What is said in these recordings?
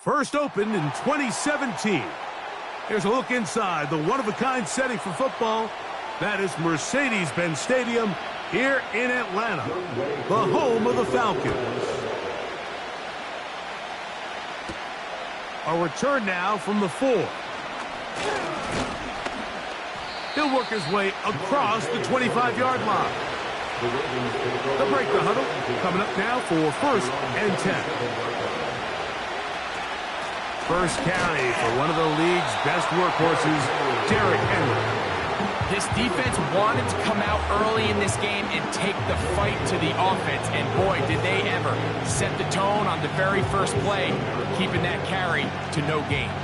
First opened in 2017. Here's a look inside the one-of-a-kind setting for football. That is Mercedes-Benz Stadium here in Atlanta, the home of the Falcons. A return now from the 4. He'll work his way across the 25-yard line. They'll break the huddle. Coming up now for first and 10. First carry for one of the league's best workhorses, Derrick Henry. This defense wanted to come out early in this game and take the fight to the offense, and boy, did they ever set the tone on the very first play, keeping that carry to no gain.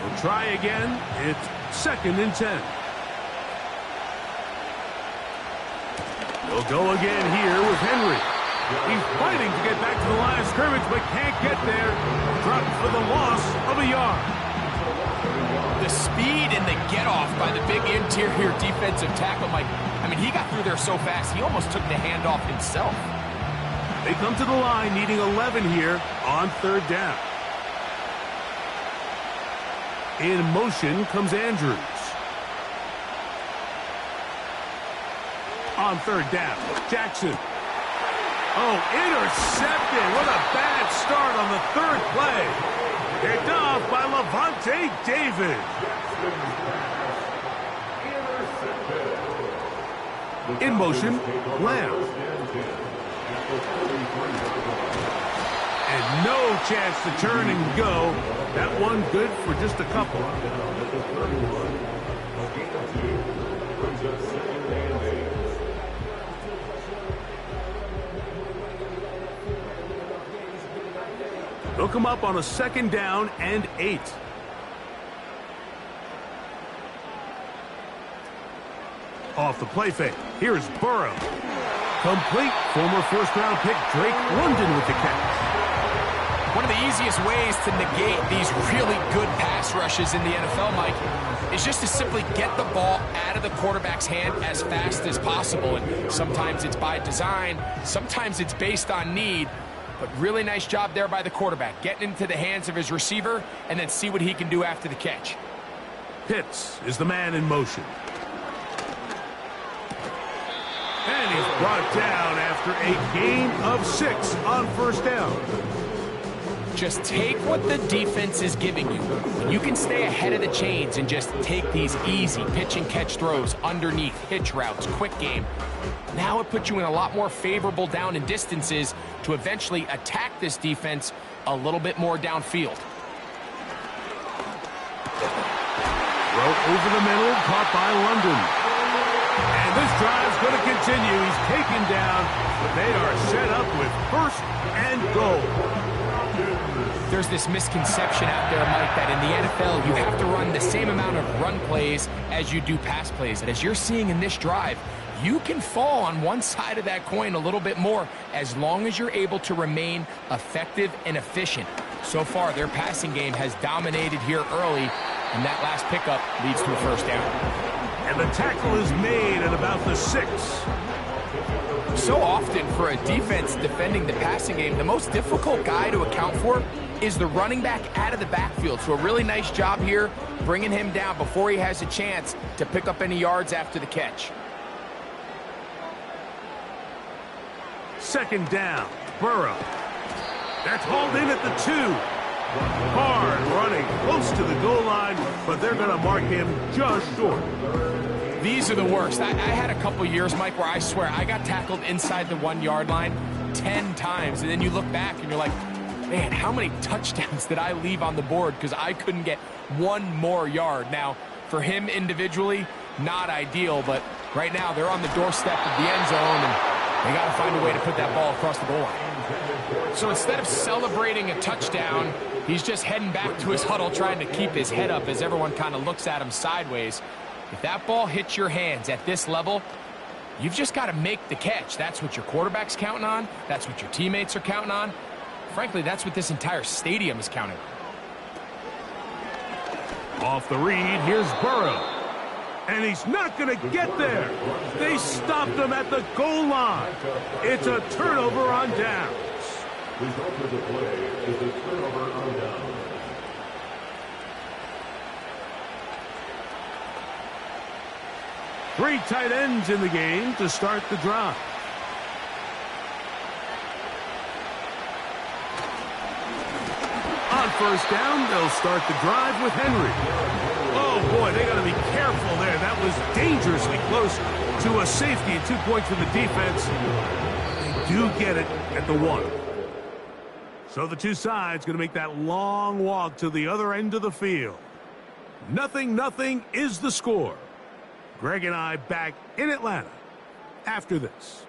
We'll try again. It's second and 10. We'll go again here with Henry. He's fighting to get back to the line of scrimmage, but can't get there. Dropped for the loss of a yard. The speed and the get-off by the big interior defensive tackle, Mike. I mean, he got through there so fast, he almost took the handoff himself. They come to the line needing 11 here on third down. In motion comes Andrews. On third down, Jackson. Oh, intercepted. What a bad start on the third play. Picked off by Lavonte David. In motion, Lamb. And no chance to turn and go. That one good for just a couple. They'll come up on a second down and 8. Off the play fake. Here's Burrow. Complete. Former first-round pick Drake London with the catch. One of the easiest ways to negate these really good pass rushes in the NFL, Mike, is just to simply get the ball out of the quarterback's hand as fast as possible. And sometimes it's by design, sometimes it's based on need. But really nice job there by the quarterback, getting into the hands of his receiver and then see what he can do after the catch. Pitts is the man in motion. And he's brought down after a gain of 6 on first down. Just take what the defense is giving you. When you can stay ahead of the chains and just take these easy pitch and catch throws underneath, hitch routes, quick game, now it puts you in a lot more favorable down and distances to eventually attack this defense a little bit more downfield. Throw over the middle, caught by London. And this drive's going to continue. He's taken down, but they are set up with first and goal. There's this misconception out there, Mike, that in the NFL you have to run the same amount of run plays as you do pass plays. And as you're seeing in this drive, you can fall on one side of that coin a little bit more as long as you're able to remain effective and efficient. So far, their passing game has dominated here early, and that last pickup leads to a first down. And the tackle is made at about the 6. So often for a defense defending the passing game, the most difficult guy to account for is the running back out of the backfield. So a really nice job here bringing him down before he has a chance to pick up any yards after the catch. Second down, Burrow. That's hauled in at the 2. Hard running close to the goal line, but they're going to mark him just short. These are the worst. I had a couple years, Mike, where I swear I got tackled inside the 1-yard line 10 times, and then you look back and you're like, man, how many touchdowns did I leave on the board because I couldn't get one more yard? Now, for him individually, not ideal, but right now they're on the doorstep of the end zone, and they got to find a way to put that ball across the goal line. So instead of celebrating a touchdown, he's just heading back to his huddle trying to keep his head up as everyone kind of looks at him sideways. If that ball hits your hands at this level, you've just got to make the catch. That's what your quarterback's counting on. That's what your teammates are counting on. Frankly, that's what this entire stadium is counting on. Off the read, here's Burrow. And he's not going to get there. They stopped him at the goal line. It's a turnover on downs. Result of the play is a turnover on down. Three tight ends in the game to start the drive. On first down, they'll start the drive with Henry. Oh, boy, they got to be careful there. That was dangerously close to a safety and 2 points for the defense. They do get it at the 1. So the two sides going to make that long walk to the other end of the field. 0-0 is the score. Greg and I back in Atlanta after this.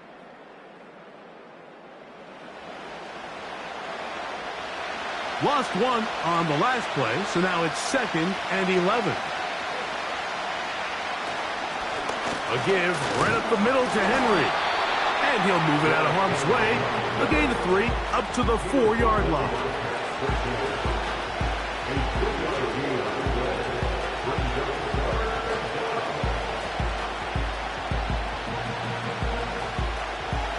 Lost one on the last play, so now it's 2nd and 11. A give right up the middle to Henry. And he'll move it out of harm's way. A gain of 3 up to the 4-yard line.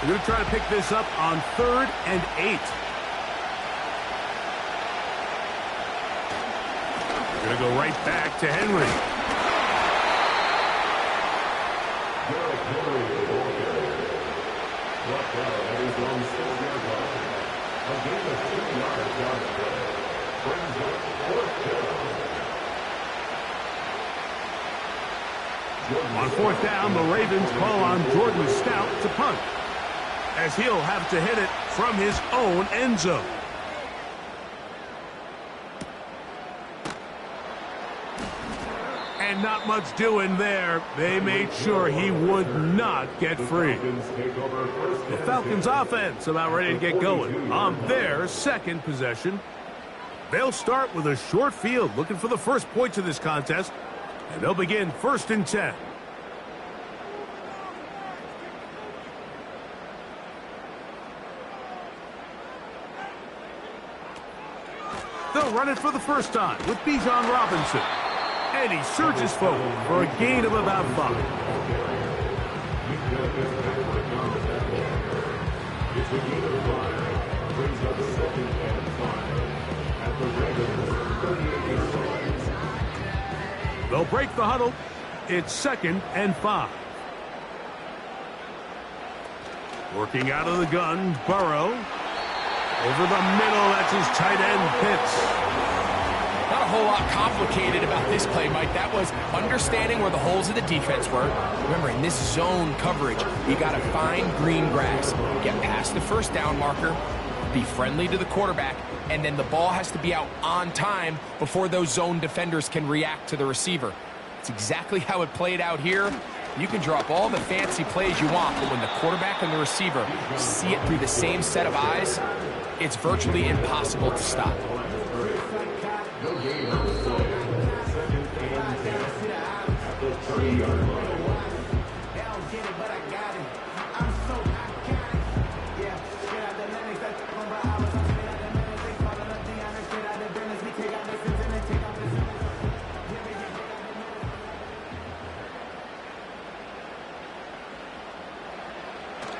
We're going to try to pick this up on 3rd and 8. We're going to go right back to Henry. On 4th down, the Ravens call on Jordan Stout to punt, as he'll have to hit it from his own end zone. And not much doing there. They made sure he would not get free. The Falcons offense about ready to get going on their 2nd possession. They'll start with a short field, looking for the first points of this contest. And they'll begin 1st and 10. They'll run it for the first time with Bijan Robinson. And he surges forward for a gain of about 5. They'll break the huddle. It's 2nd and 5. Working out of the gun, Burrow. Over the middle, that's his tight end, Pitts. Not a whole lot complicated about this play, Mike. That was understanding where the holes of the defense were. Remember, in this zone coverage, you got to find green grass. Get past the first down marker, be friendly to the quarterback, and then the ball has to be out on time before those zone defenders can react to the receiver. It's exactly how it played out here. You can drop all the fancy plays you want, but when the quarterback and the receiver see it through the same set of eyes, it's virtually impossible to stop.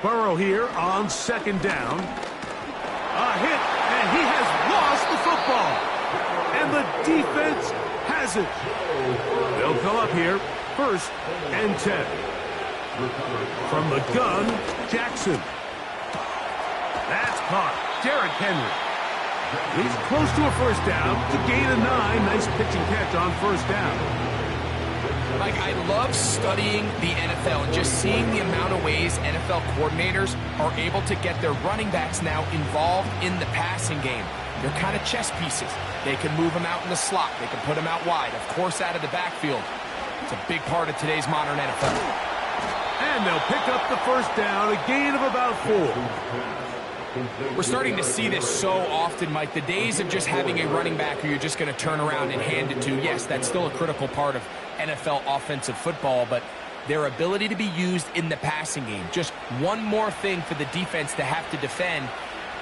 Burrow here on 2nd down. A hit, and he has lost the football. And the defense has it. They'll come up here, 1st and 10. From the gun, Jackson. That's caught. Derrick Henry. He's close to a first down to gain a 9. Nice pitch and catch on 1st down. Mike, I love studying the NFL and just seeing the amount of ways NFL coordinators are able to get their running backs now involved in the passing game. They're kind of chess pieces. They can move them out in the slot. They can put them out wide, of course, out of the backfield. It's a big part of today's modern NFL. And they'll pick up the first down, a gain of about 4. We're starting to see this so often, Mike. The days of just having a running back who you're just going to turn around and hand it to, yes, that's still a critical part of NFL offensive football, but their ability to be used in the passing game, just one more thing for the defense to have to defend,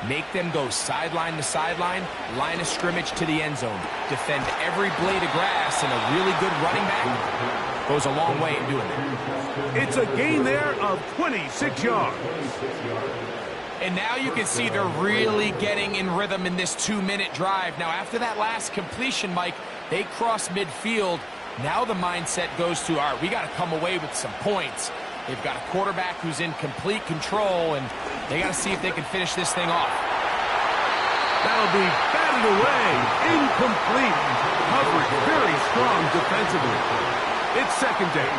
make them go sideline to sideline, line of scrimmage to the end zone, defend every blade of grass, and a really good running back goes a long way in doing that. It's a gain there of 26 yards. And now you can see they're really getting in rhythm in this 2-minute drive. Now, after that last completion, Mike, they cross midfield. Now the mindset goes to, all right, we got to come away with some points. They've got a quarterback who's in complete control, and they got to see if they can finish this thing off. That'll be batted away. Incomplete. Coverage very strong defensively. It's second down.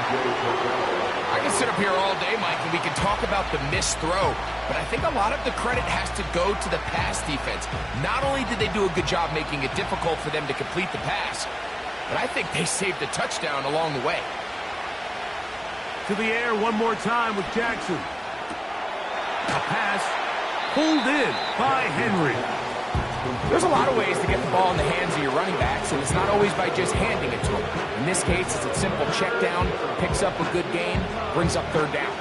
I can sit up here all day, Mike, and we can talk about the missed throw, but I think a lot of the credit has to go to the pass defense. Not only did they do a good job making it difficult for them to complete the pass, but I think they saved a touchdown along the way. To the air one more time with Jackson. A pass pulled in by Henry. There's a lot of ways to get the ball in the hands of your running backs, and it's not always by just handing it to them. In this case, it's a simple check down, picks up a good gain, brings up third down.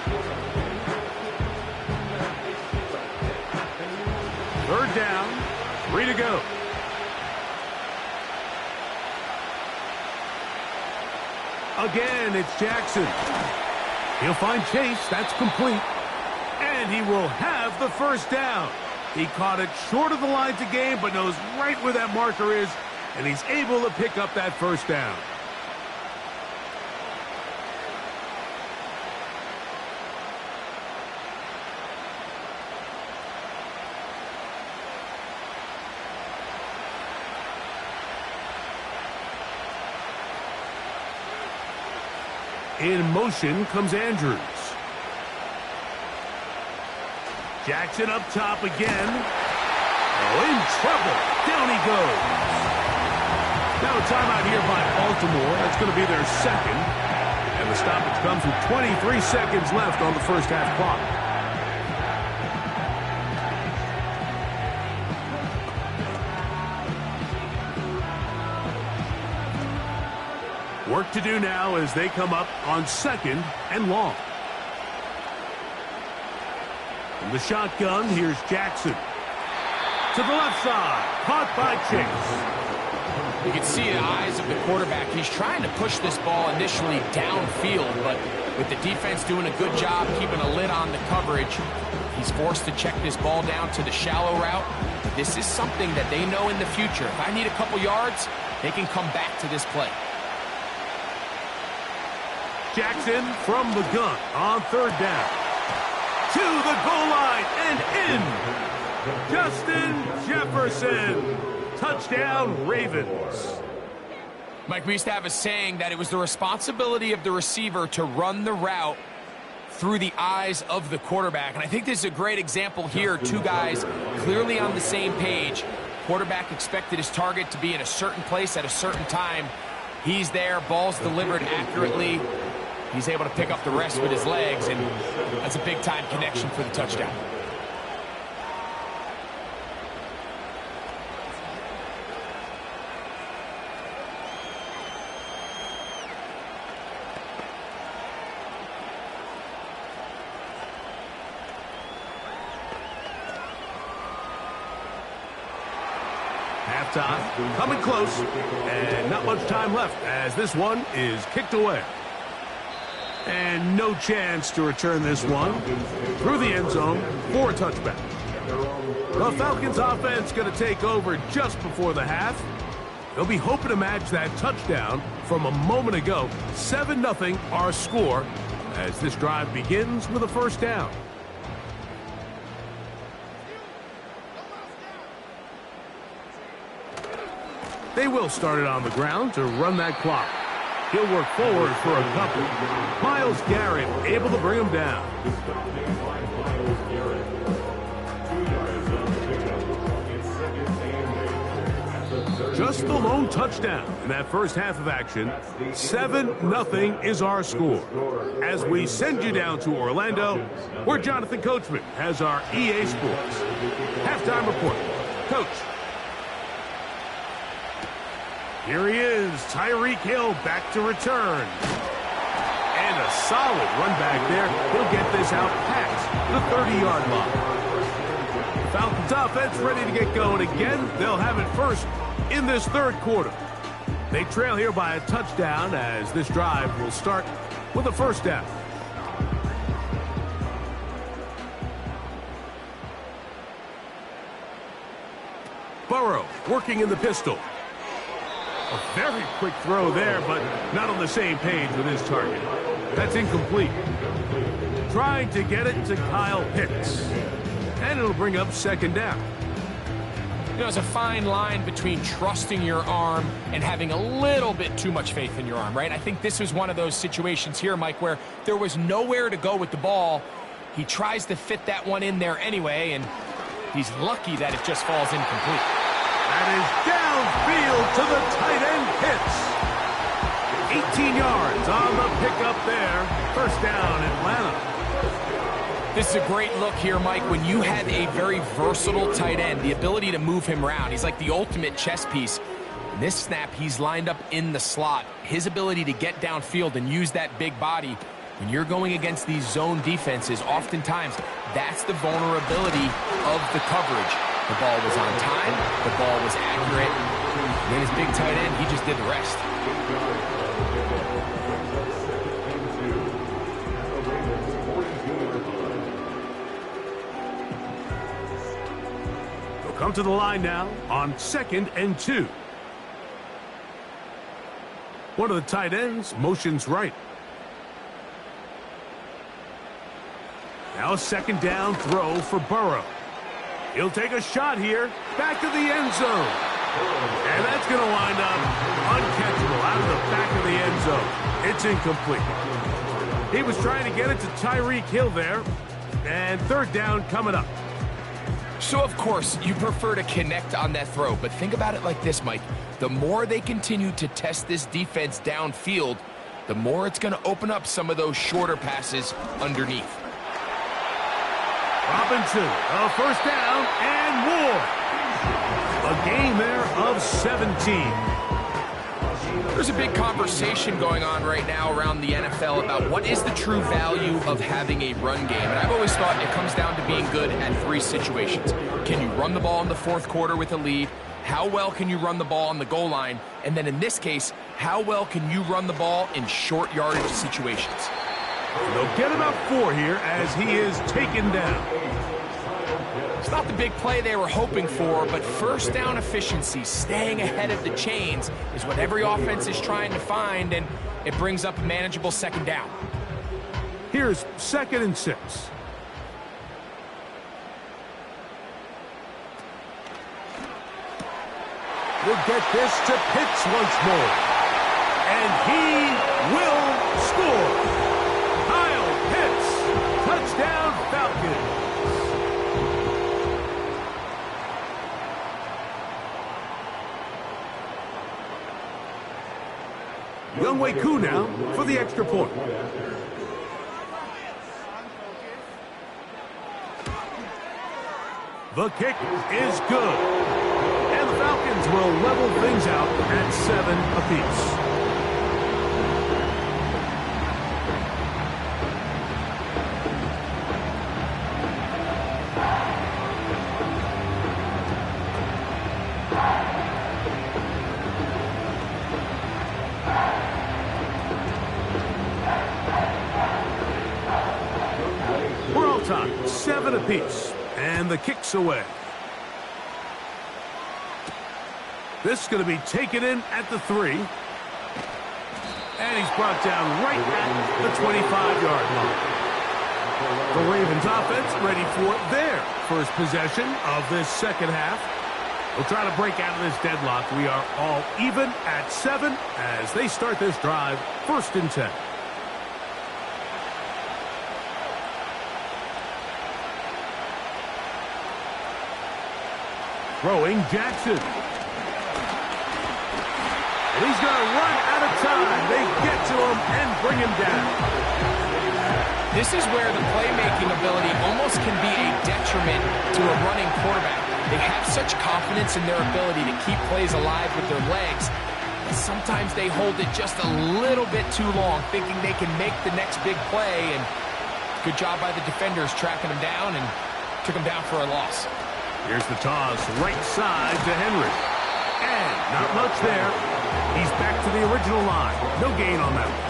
Third down, 3 to go. Again, it's Jackson. He'll find Chase. That's complete. And he will have the first down. He caught it short of the line to gain, but knows right where that marker is, and he's able to pick up that first down. In motion comes Andrews. Jackson up top again. Oh, in trouble. Down he goes. Now a timeout here by Baltimore. That's going to be their second. And the stoppage comes with 23 seconds left on the first half clock. Work to do now as they come up on second and long. From the shotgun, here's Jackson. To the left side, caught by Chase. You can see the eyes of the quarterback. He's trying to push this ball initially downfield, but with the defense doing a good job keeping a lid on the coverage, he's forced to check this ball down to the shallow route. This is something that they know in the future. If I need a couple yards, they can come back to this play. Jackson from the gun on third down. To the goal line and in. Justin Jefferson. Touchdown, Ravens. Mike, we used to have a saying that it was the responsibility of the receiver to run the route through the eyes of the quarterback. And I think this is a great example here. Two guys clearly on the same page. Quarterback expected his target to be in a certain place at a certain time. He's there, ball's delivered accurately. He's able to pick up the rest with his legs, and that's a big-time connection for the touchdown. Halftime, coming close, and not much time left as this one is kicked away. And no chance to return this one through the end zone for a touchback. The Falcons offense going to take over just before the half. They'll be hoping to match that touchdown from a moment ago. 7-0 our score as this drive begins with a first down. They will start it on the ground to run that clock. He'll work forward for a couple. Myles Garrett able to bring him down. Just the lone touchdown in that first half of action. 7-0 is our score. As we send you down to Orlando, where Jonathan Coachman has our EA Sports halftime report. Coach. Here he is, Tyreek Hill back to return. And a solid run back there. He'll get this out past the 30-yard line. Falcons offense ready to get going again. They'll have it first in this third quarter. They trail here by a touchdown as this drive will start with a first down. Burrow working in the pistol. A very quick throw there, but not on the same page with his target. That's incomplete. Trying to get it to Kyle Pitts. And it'll bring up second down. You know, there's a fine line between trusting your arm and having a little bit too much faith in your arm, right? I think this was one of those situations here, Mike, where there was nowhere to go with the ball. He tries to fit that one in there anyway, and he's lucky that it just falls incomplete. That is downfield to the tight end Pitts. 18 yards on the pickup there. First down, Atlanta. This is a great look here, Mike, when you have a very versatile tight end, the ability to move him around. He's like the ultimate chess piece. In this snap, he's lined up in the slot. His ability to get downfield and use that big body, when you're going against these zone defenses, oftentimes that's the vulnerability of the coverage. The ball was on time, the ball was accurate, and then his big tight end, he just did the rest. Come to the line now on 2nd and 2. One of the tight ends motions right. Now a second down throw for Burrow. He'll take a shot here. Back to the end zone. And that's going to wind up uncatchable out of the back of the end zone. It's incomplete. He was trying to get it to Tyreek Hill there. And third down coming up. So, of course, you prefer to connect on that throw, but think about it like this, Mike. The more they continue to test this defense downfield, the more it's going to open up some of those shorter passes underneath. Robinson, a first down and more. A gain there of 17. There's a big conversation going on right now around the NFL about what is the true value of having a run game. And I've always thought it comes down to being good at three situations. Can you run the ball in the fourth quarter with a lead? How well can you run the ball on the goal line? And then in this case, how well can you run the ball in short yardage situations? They'll get about 4 here as he is taken down. It's not the big play they were hoping for, but first down efficiency, staying ahead of the chains, is what every offense is trying to find, and it brings up a manageable second down. Here's 2nd and 6. We'll get this to Pitts once more. And he will score. Kyle Pitts, touchdown Falcons. Younghoe Koo now for the extra point. The kick is good. And the Falcons will level things out at 7 apiece. We're all time, 7 apiece. And the kick's away. This is going to be taken in at the 3. And he's brought down right at the 25-yard line. The Ravens offense ready for their first possession of this second half. We'll try to break out of this deadlock. We are all even at 7 as they start this drive, 1st and 10. Throwing Jackson. And he's going to run out of time. They get to him and bring him down. This is where the playmaking ability almost can be a detriment to a running quarterback. They have such confidence in their ability to keep plays alive with their legs, but sometimes they hold it just a little bit too long, thinking they can make the next big play, and good job by the defenders tracking him down and took him down for a loss. Here's the toss, right side to Henry. And not much there. He's back to the original line. No gain on that one.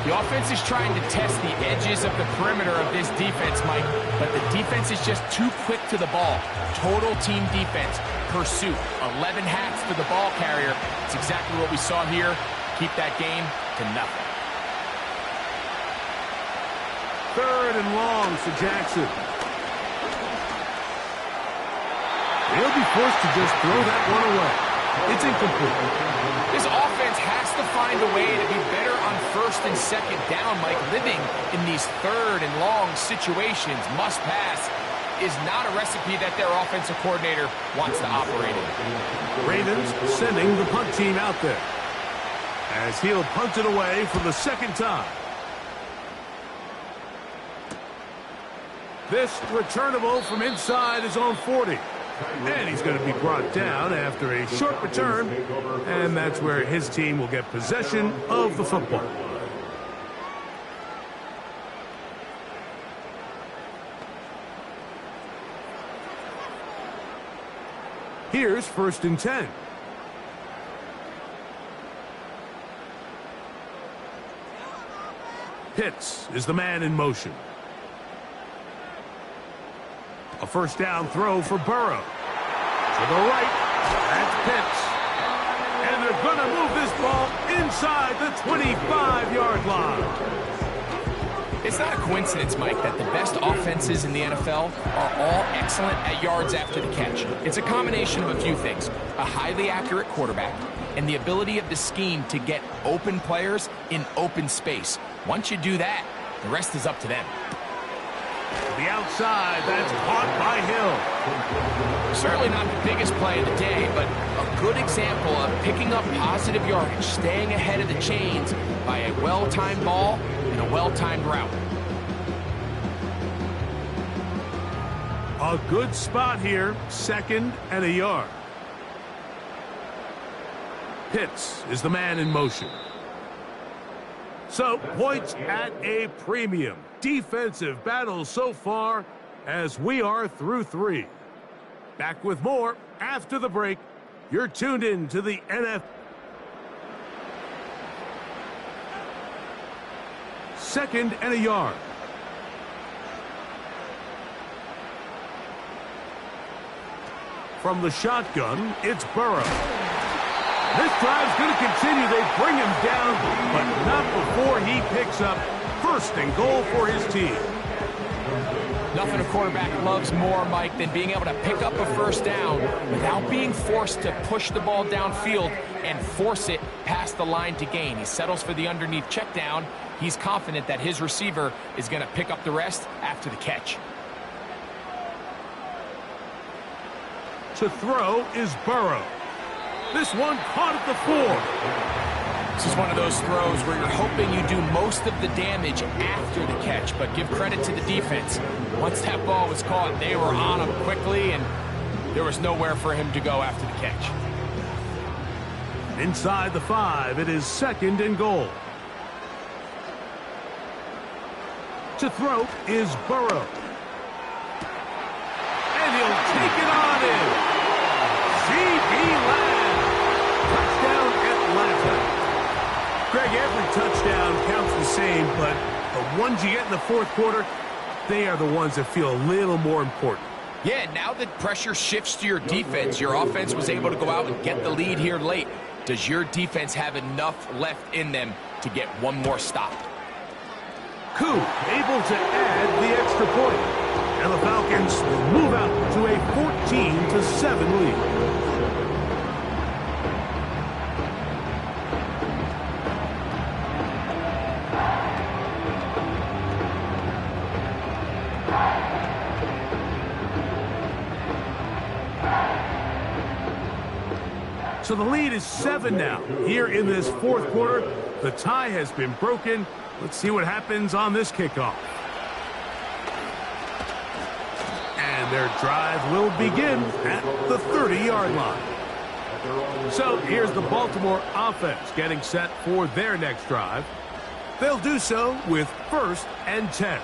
The offense is trying to test the edges of the perimeter of this defense, Mike, but the defense is just too quick to the ball. Total team defense. pursuit. 11 hats to the ball carrier. It's exactly what we saw here. Keep that game to nothing. 3rd and long for Jackson. He'll be forced to just throw that one away. It's incomplete. This offense has to find a way to be better on 1st and 2nd down, Mike. Living in these 3rd and long situations, must pass, is not a recipe that their offensive coordinator wants to operate in. Ravens sending the punt team out there, as he'll punt it away for the 2nd time. This returnable from inside his own 40. And he's going to be brought down after a short return, and that's where his team will get possession of the football. Here's 1st and 10. Pitts is the man in motion. A 1st down throw for Burrow. To the right, that's Pitts. And they're going to move this ball inside the 25-yard line. It's not a coincidence, Mike, that the best offenses in the NFL are all excellent at yards after the catch. It's a combination of a few things: a highly accurate quarterback and the ability of the scheme to get open players in open space. Once you do that, the rest is up to them. The outside, that's caught by Hill. Certainly not the biggest play of the day, but a good example of picking up positive yardage, staying ahead of the chains by a well-timed ball and a well-timed route. A good spot here, 2nd and a yard. Pitts is the man in motion. So, points at a premium. Defensive battle so far as we are through 3. Back with more after the break. You're tuned in to the NFL. 2nd and a yard. From the shotgun, it's Burrow. This drive's going to continue. They bring him down, but not before he picks up 1st and goal for his team. Nothing a quarterback loves more, Mike, than being able to pick up a 1st down without being forced to push the ball downfield and force it past the line to gain. He settles for the underneath check down. He's confident that his receiver is going to pick up the rest after the catch. To throw is Burrow. This one caught at the 4. This is one of those throws where you're hoping you do most of the damage after the catch, but give credit to the defense. Once that ball was caught, they were on him quickly, and there was nowhere for him to go after the catch. Inside the 5, it is 2nd and goal. To throw is Burrow. And he'll take it on in. C.D. Lamb. Touchdown Atlanta. Greg, every touchdown counts the same, but the ones you get in the 4th quarter, they are the ones that feel a little more important. Yeah, now that pressure shifts to your defense, your offense was able to go out and get the lead here late. Does your defense have enough left in them to get one more stop? Koo able to add the extra point. And the Falcons will move out to a 14-7 lead. So the lead is 7 now. Here in this 4th quarter, the tie has been broken. Let's see what happens on this kickoff. And their drive will begin at the 30-yard line. So here's the Baltimore offense getting set for their next drive. They'll do so with 1st and 10.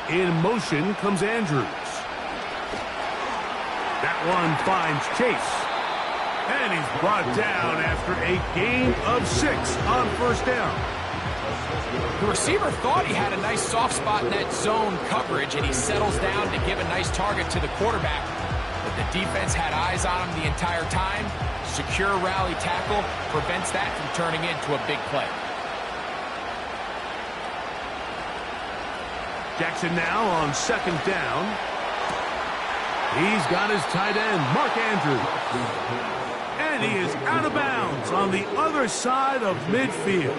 In motion comes Andrews. That one finds Chase. And And he's brought down after a gain of 6 on first down. The receiver thought he had a nice soft spot in that zone coverage, and he settles down to give a nice target to the quarterback. But the defense had eyes on him the entire time. Secure rally tackle prevents that from turning into a big play. Jackson now on second down. He's got his tight end, Mark Andrews. And he is out of bounds on the other side of midfield.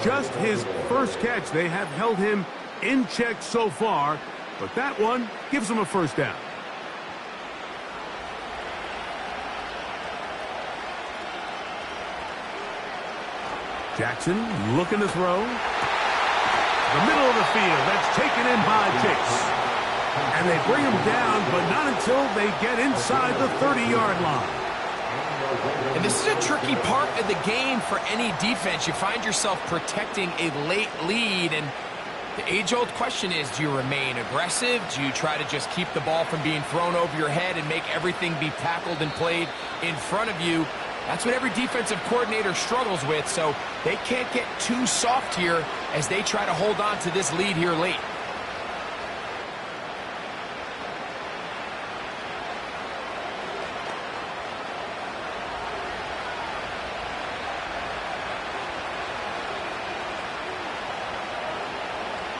Just his first catch. They have held him in check so far, but that one gives him a first down. Jackson looking to throw. The middle of the field, that's taken in by Chase. And they bring him down, but not until they get inside the 30-yard line. And this is a tricky part of the game for any defense. You find yourself protecting a late lead, and the age-old question is, do you remain aggressive? Do you try to just keep the ball from being thrown over your head and make everything be tackled and played in front of you? That's what every defensive coordinator struggles with, so they can't get too soft here as they try to hold on to this lead here late.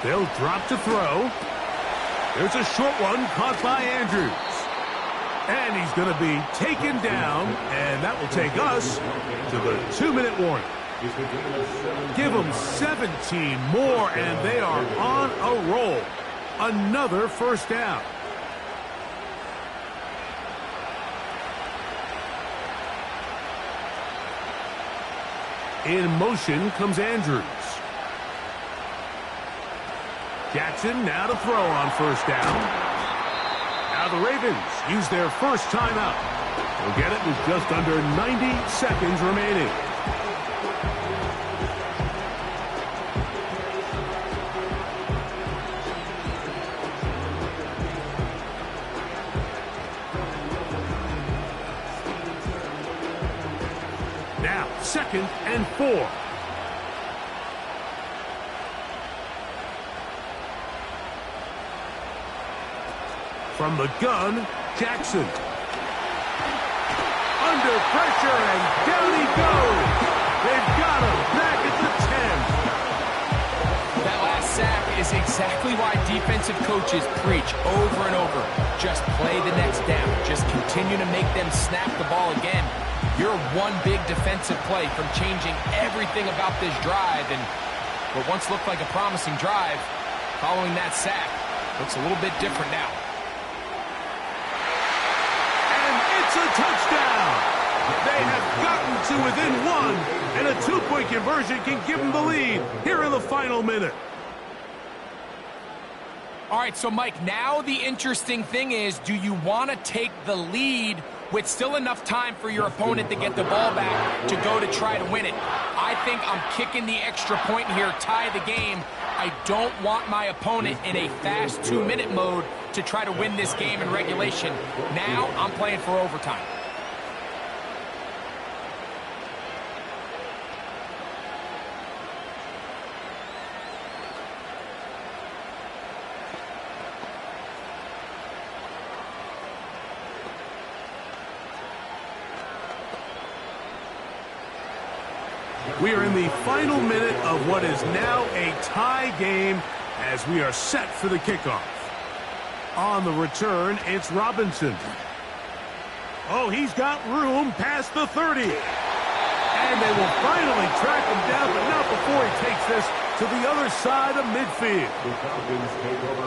They'll drop to throw. There's a short one caught by Andrews. And he's going to be taken down, and that will take us to the 2-minute warning. Give them 17 more, and they are on a roll. Another first down. In motion comes Andrews. Jackson now to throw on first down. Now the Ravens use their first timeout. They'll get it with just under 90 seconds remaining. Now 2nd and 4. From the gun, Jackson. Under pressure, and down he goes. They've got him back at the 10. That last sack is exactly why defensive coaches preach over and over. Just play the next down. Just continue to make them snap the ball again. You're one big defensive play from changing everything about this drive, and what once looked like a promising drive, following that sack, looks a little bit different now. It's a touchdown. They have gotten to within 1, and a 2-point conversion can give them the lead here in the final minute. All right, so Mike, now the interesting thing is, do you want to take the lead with still enough time for your opponent to get the ball back to go to try to win it? I think I'm kicking the extra point here, tie the game. I don't want my opponent in a fast 2-minute mode to try to win this game in regulation. Now I'm playing for overtime. We are in the final minute of what is now a tie game as we are set for the kickoff. On the return, it's Robinson. Oh, he's got room past the 30. And they will finally track him down, but not before he takes this to the other side of midfield.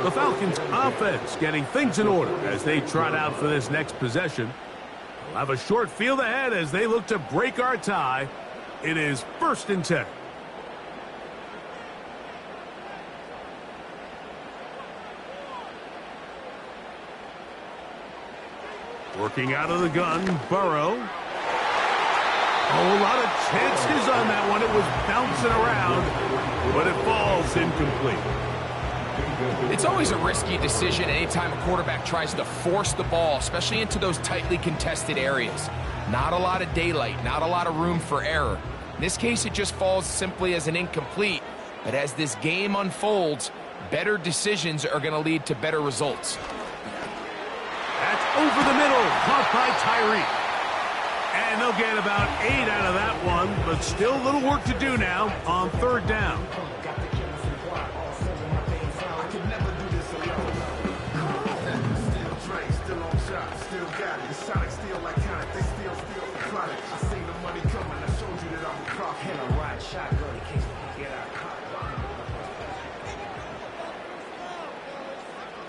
The Falcons offense getting things in order as they trot out for this next possession. They'll have a short field ahead as they look to break our tie. It is 1st and 10. Working out of the gun, Burrow. Oh, a lot of chances on that one. It was bouncing around, but it falls incomplete. It's always a risky decision anytime a quarterback tries to force the ball, especially into those tightly contested areas. Not a lot of daylight, not a lot of room for error. In this case, it just falls simply as an incomplete. But as this game unfolds, better decisions are going to lead to better results. That's over the middle, caught by Tyreek. And they'll get about 8 out of that one, but still a little work to do now on third down.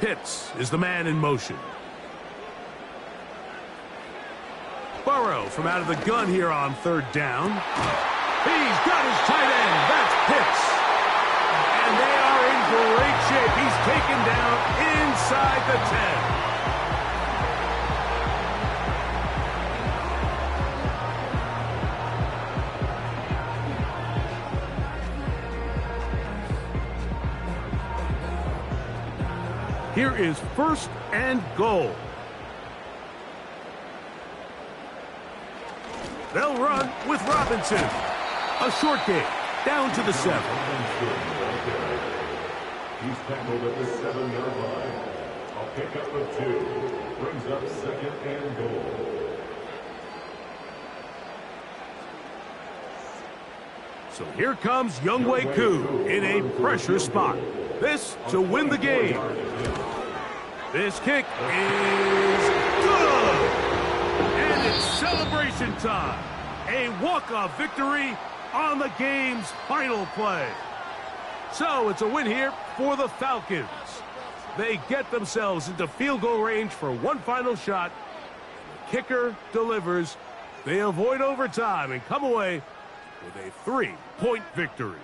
Pitts is the man in motion. Burrow from out of the gun here on third down. He's got his tight end. That's Pitts. And they are in great shape. He's taken down inside the 10. Here is first and goal. They'll run with Robinson. A short game, down to the 7. He's tackled at the 7-yard line. A pickup of 2. Brings up second and goal. So here comes Younghoe Koo in a pressure spot. This to win the game. This kick is good. And it's celebration time. A walk-off victory on the game's final play. So it's a win here for the Falcons. They get themselves into field goal range for one final shot. The kicker delivers. They avoid overtime and come away with a 3-point victory.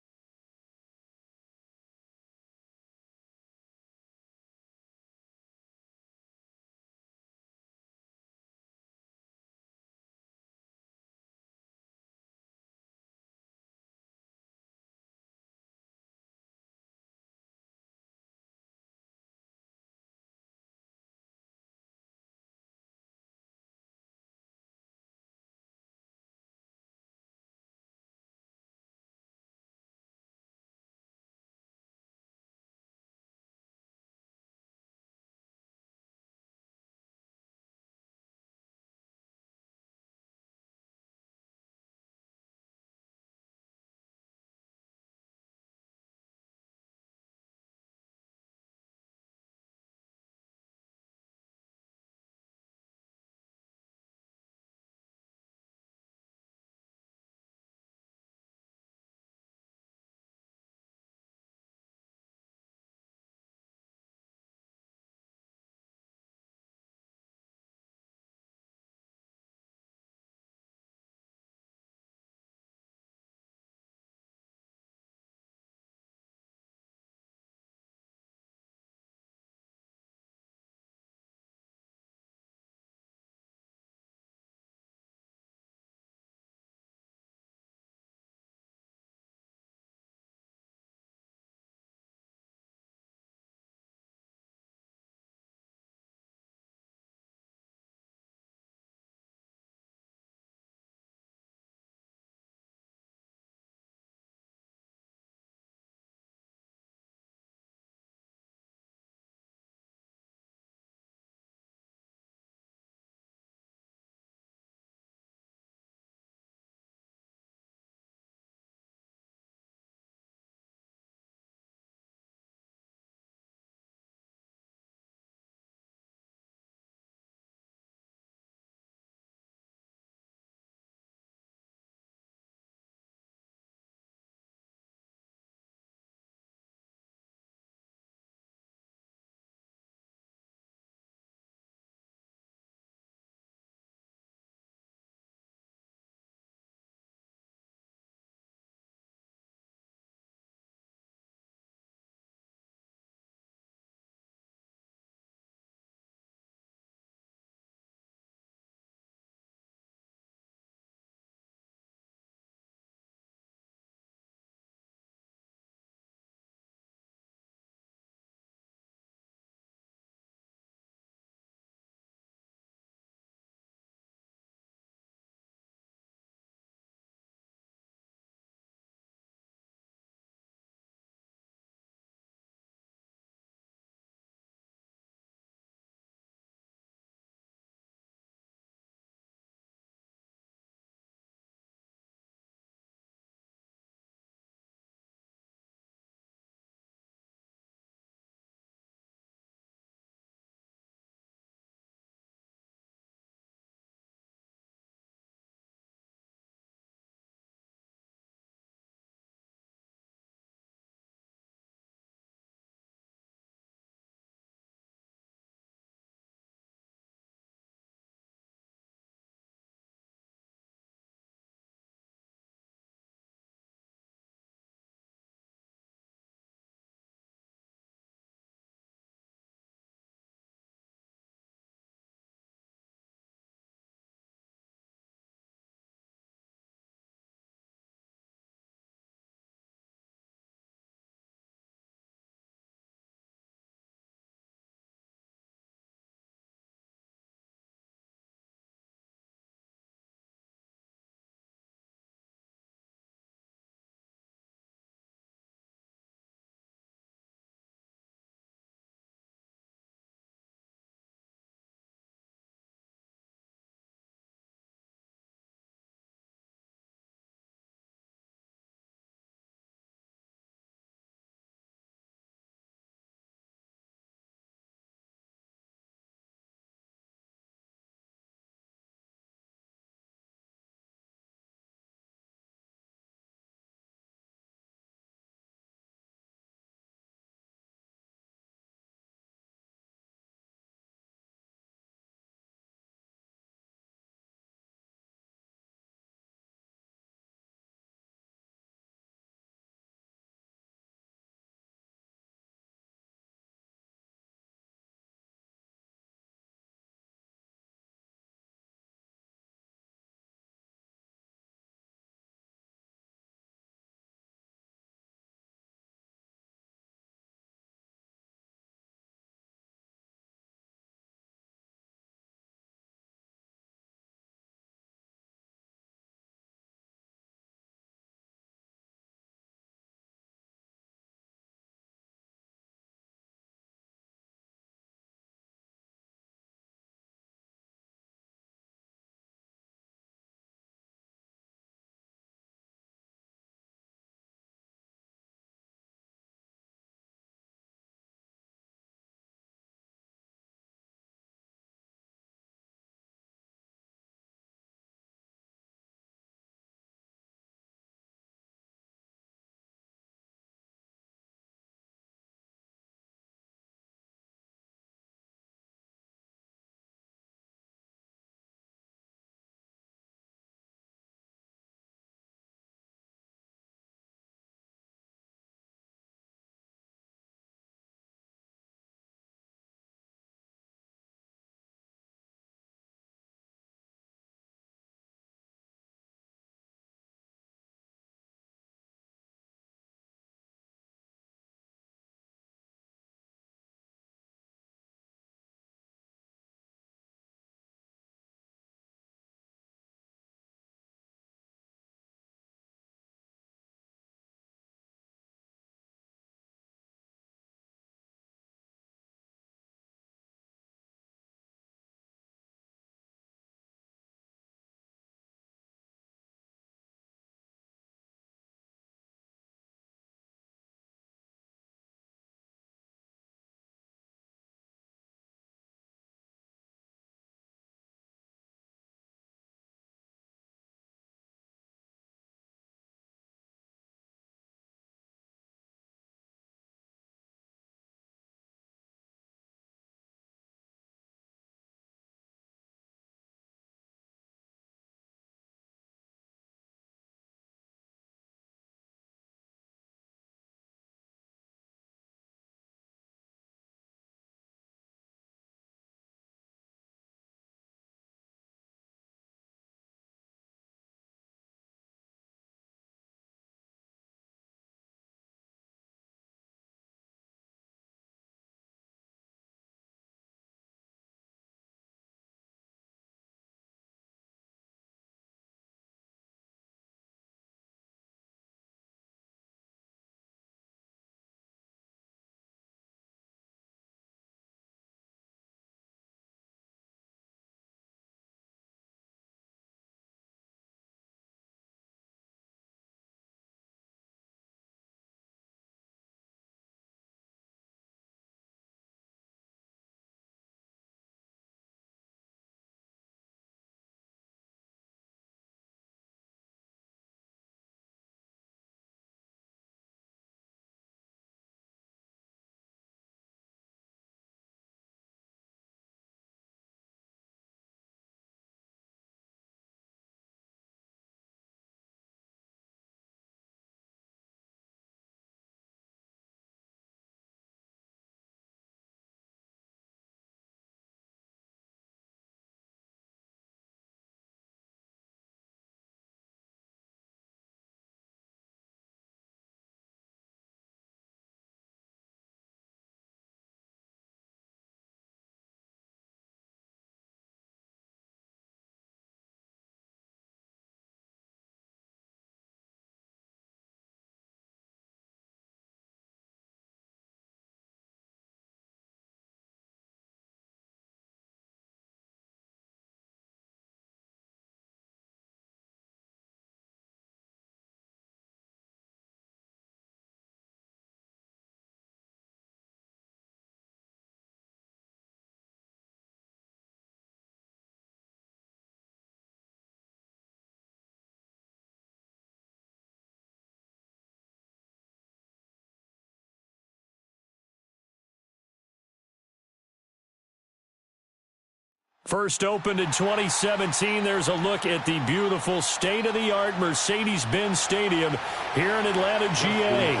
First opened in 2017, there's a look at the beautiful state-of-the-art Mercedes-Benz Stadium here in Atlanta, GA.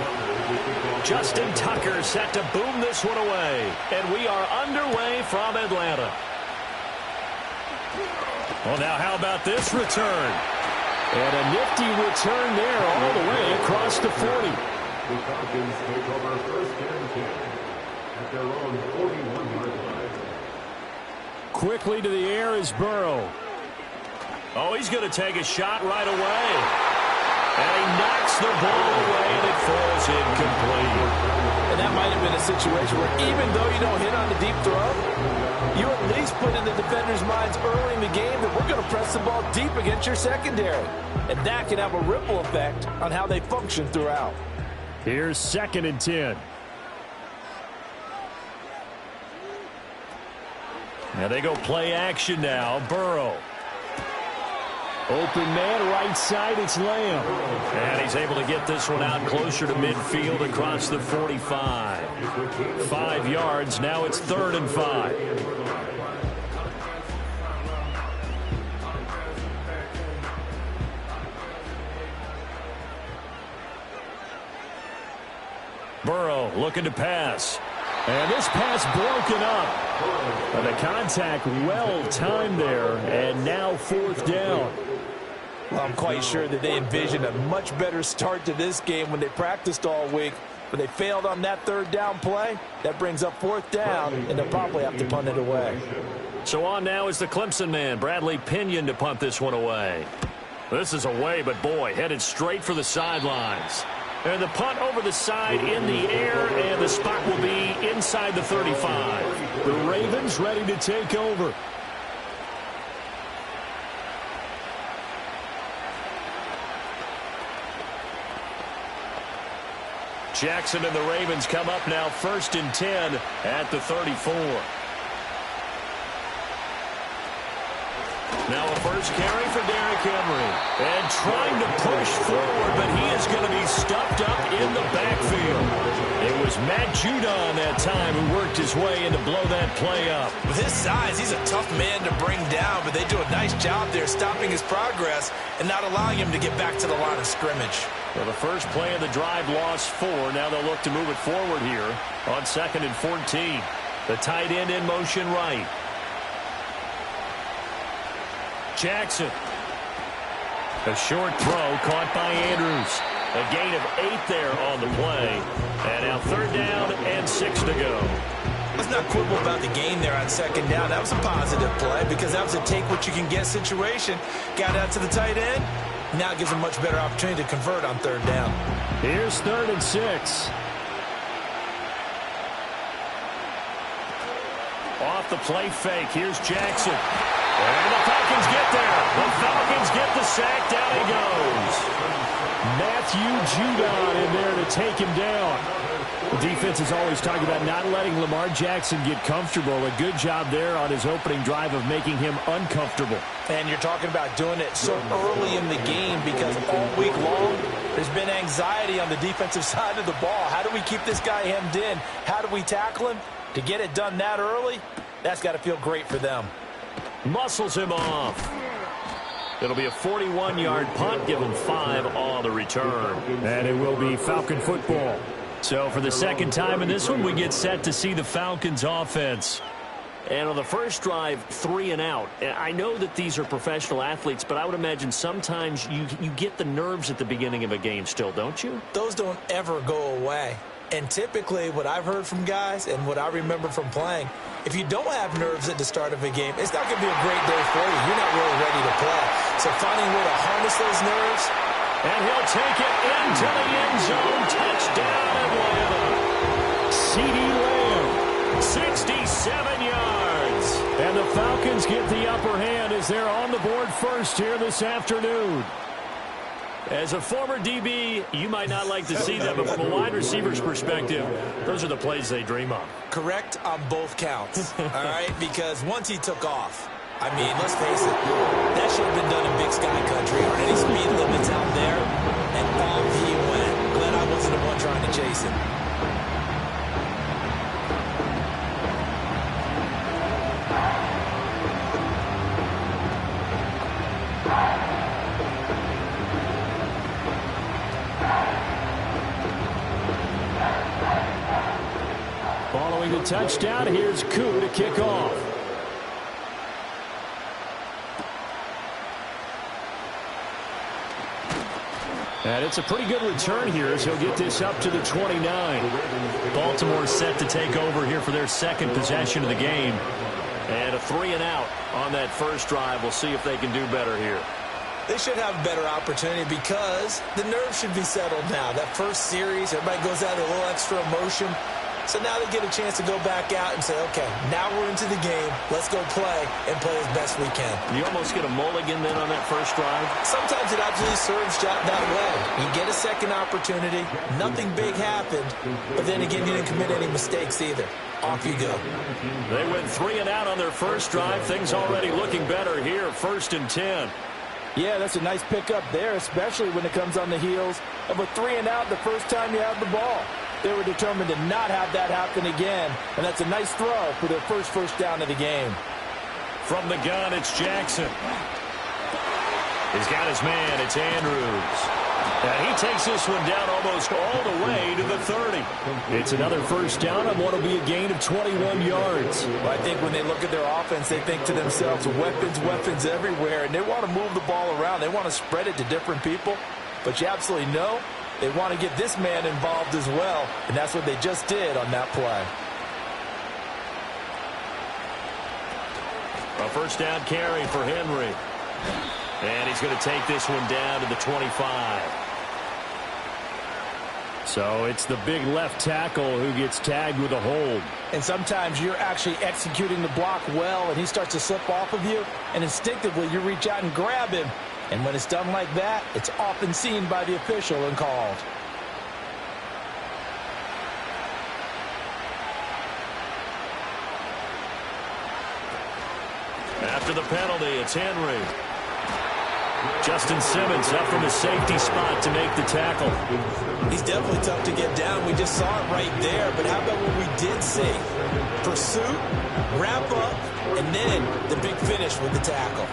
Justin Tucker set to boom this one away, and we are underway from Atlanta. Well, now how about this return? And a nifty return there all the way across the 40. The Falcons take over first and 10 at their own 41-yard line. Quickly to the air is Burrow. Oh, he's going to take a shot right away. And he knocks the ball away, and it falls incomplete. And that might have been a situation where even though you don't hit on the deep throw, you at least put in the defenders' minds early in the game that we're going to press the ball deep against your secondary. And that can have a ripple effect on how they function throughout. Here's 2nd and 10. Now they go play action now. Burrow. Open man, right side, it's Lamb. And he's able to get this one out closer to midfield across the 45. 5 yards, now it's 3rd and 5. Burrow looking to pass. And this pass broken up. And the contact well timed there. And now 4th down. Well, I'm quite sure that they envisioned a much better start to this game when they practiced all week. But they failed on that 3rd down play. That brings up 4th down, and they'll probably have to punt it away. So on now is the Clemson man, Bradley Pinion, to punt this one away. This is away, but boy, headed straight for the sidelines. And the punt over the side in the air, and the spot will be inside the 35. The Ravens ready to take over. Jackson and the Ravens come up now 1st and 10 at the 34. Now a first carry for Derrick Henry. And trying to push forward, but he is going to be stuffed up in the backfield. It was Matt Judon that time who worked his way in to blow that play up. With his size, he's a tough man to bring down, but they do a nice job there stopping his progress and not allowing him to get back to the line of scrimmage. Well, the first play of the drive lost 4. Now they'll look to move it forward here on 2nd and 14. The tight end in motion right. Jackson. A short throw caught by Andrews. A gain of 8 there on the play. And now 3rd down and 6 to go. Let's not quibble about the gain there on 2nd down. That was a positive play because that was a take-what-you-can-get situation. Got out to the tight end. Now it gives a much better opportunity to convert on 3rd down. Here's 3rd and 6. Off the play fake. Here's Jackson. And the Falcons get there. The Falcons get the sack. Down he goes. Matthew Judon in there to take him down. The defense is always talking about not letting Lamar Jackson get comfortable. A good job there on his opening drive of making him uncomfortable. And you're talking about doing it so early in the game because all week long there's been anxiety on the defensive side of the ball. How do we keep this guy hemmed in? How do we tackle him? To get it done that early, that's got to feel great for them. Muscles him off. It'll be a 41-yard punt, given 5 on the return. And it will be Falcon football. So for the second time in this one, we get set to see the Falcons offense. And on the first drive, 3 and out. I know that these are professional athletes, but I would imagine sometimes you get the nerves at the beginning of a game still, don't you? Those don't ever go away. And typically what I've heard from guys and what I remember from playing, if you don't have nerves at the start of a game, it's not going to be a great day for you. You're not really ready to play. So finding a way to harness those nerves. And he'll take it into the end zone. Touchdown, Atlanta. CeeDee Lamb, 67 yards. And the Falcons get the upper hand as they're on the board first here this afternoon. As a former DB, you might not like to see that, but from a wide receiver's perspective, those are the plays they dream of. Correct on both counts, all right? Because once he took off, I mean, let's face it, that should have been done in Big Sky Country or any speed limits out there, and off he went. Glad I wasn't the one trying to chase him. touchdown. Here's Koo to kick off. And it's a pretty good return here as he'll get this up to the 29. Baltimore set to take over here for their second possession of the game. And a 3 and out on that first drive. We'll see if they can do better here. They should have a better opportunity because the nerves should be settled now. That first series, everybody goes out with a little extra emotion. So now they get a chance to go back out and say, okay, now we're into the game. Let's go play and play as best we can. You almost get a mulligan then on that first drive? Sometimes it absolutely serves that way. You get a second opportunity. Nothing big happened. But then again, you didn't commit any mistakes either. Off you go. They went 3 and out on their first drive. Things already looking better here. 1st and 10. Yeah, that's a nice pickup there, especially when it comes on the heels of a 3 and out the first time you have the ball. They were determined to not have that happen again, and that's a nice throw for their first down of the game. From the gun, it's Jackson. He's got his man. It's Andrews. And he takes this one down almost all the way to the 30. It's another first down on what will be a gain of 21 yards. Well, I think when they look at their offense, they think to themselves, weapons everywhere, and they want to move the ball around. They want to spread it to different people, but you absolutely know they want to get this man involved as well, and that's what they just did on that play. A first down carry for Henry. And he's going to take this one down to the 25. So it's the big left tackle who gets tagged with a hold. And sometimes you're actually executing the block well, and he starts to slip off of you, and instinctively you reach out and grab him. And when it's done like that, it's often seen by the official and called. After the penalty, it's Henry. Justin Simmons up from his safety spot to make the tackle. He's definitely tough to get down. We just saw it right there. But how about what we did see? Pursuit, wrap up, and then the big finish with the tackle.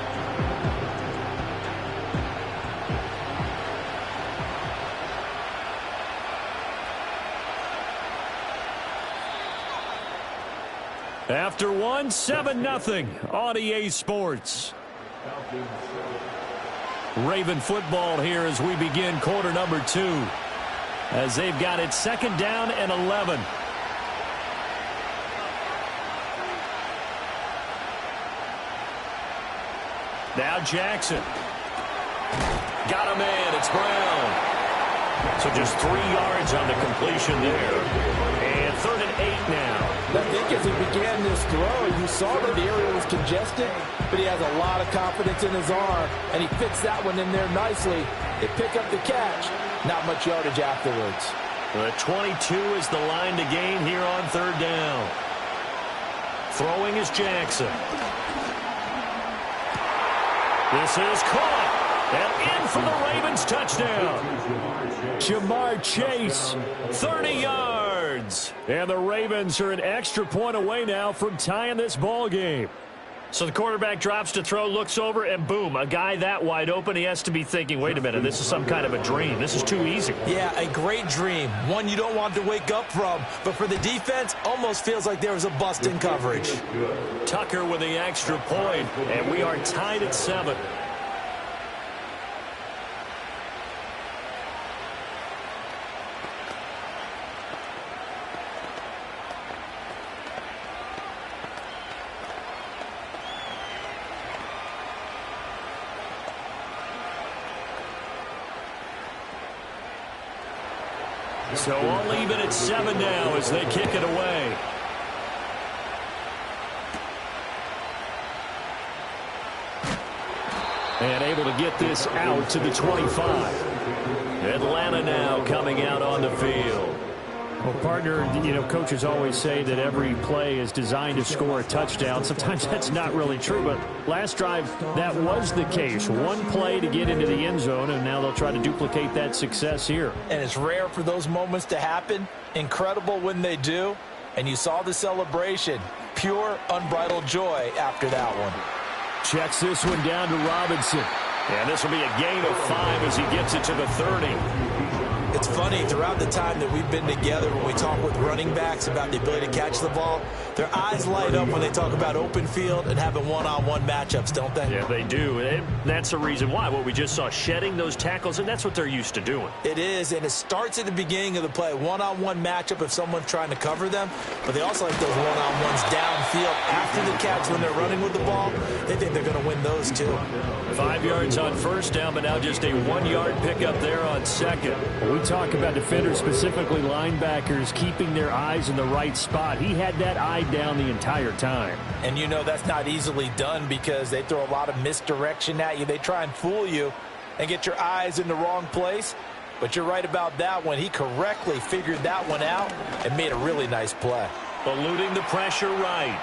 After 7-0 on EA Sports. Raven football here as we begin quarter number 2. As they've got it 2nd down and 11. Now Jackson. Got a man. It's Brown. So just 3 yards on the completion there. And 3rd and 8 now. I think as he began this throw, you saw that the area was congested, but he has a lot of confidence in his arm, and he fits that one in there nicely. They pick up the catch. Not much yardage afterwards. The 22 is the line to gain here on 3rd down. Throwing is Jackson. This is caught. And in for the Ravens touchdown. Jamar Chase, 30 yards. And the Ravens are an extra point away now from tying this ball game. So the quarterback drops to throw, looks over, and boom, a guy that wide open, he has to be thinking, wait a minute, this is some kind of a dream. This is too easy. Yeah, a great dream. One you don't want to wake up from. But for the defense, almost feels like there was a bust in coverage. Tucker with the extra point, and we are tied at 7. So all even at 7 now as they kick it away. And able to get this out to the 25. Atlanta now coming out on the field. Well, partner, coaches always say that every play is designed to score a touchdown. Sometimes that's not really true, but last drive, that was the case. One play to get into the end zone, and now they'll try to duplicate that success here. And it's rare for those moments to happen. Incredible when they do. And you saw the celebration. Pure, unbridled joy after that one. Checks this one down to Robinson. And this will be a gain of 5 as he gets it to the 30. It's funny, throughout the time that we've been together, when we talk with running backs about the ability to catch the ball, their eyes light up when they talk about open field and having one-on-one matchups, don't they? Yeah, they do. And that's the reason why. What we just saw, shedding those tackles, and that's what they're used to doing. It is, and it starts at the beginning of the play. One-on-one matchup if someone's trying to cover them, but they also like those one-on-ones downfield after the catch when they're running with the ball. They think they're going to win those, too. 5 yards on first down, but now just a 1-yard pickup there on second. We talk about defenders, specifically linebackers, keeping their eyes in the right spot. He had that eye down the entire time. And you know that's not easily done because they throw a lot of misdirection at you. They try and fool you and get your eyes in the wrong place. But you're right about that one. He correctly figured that one out and made a really nice play. Eluding the pressure right.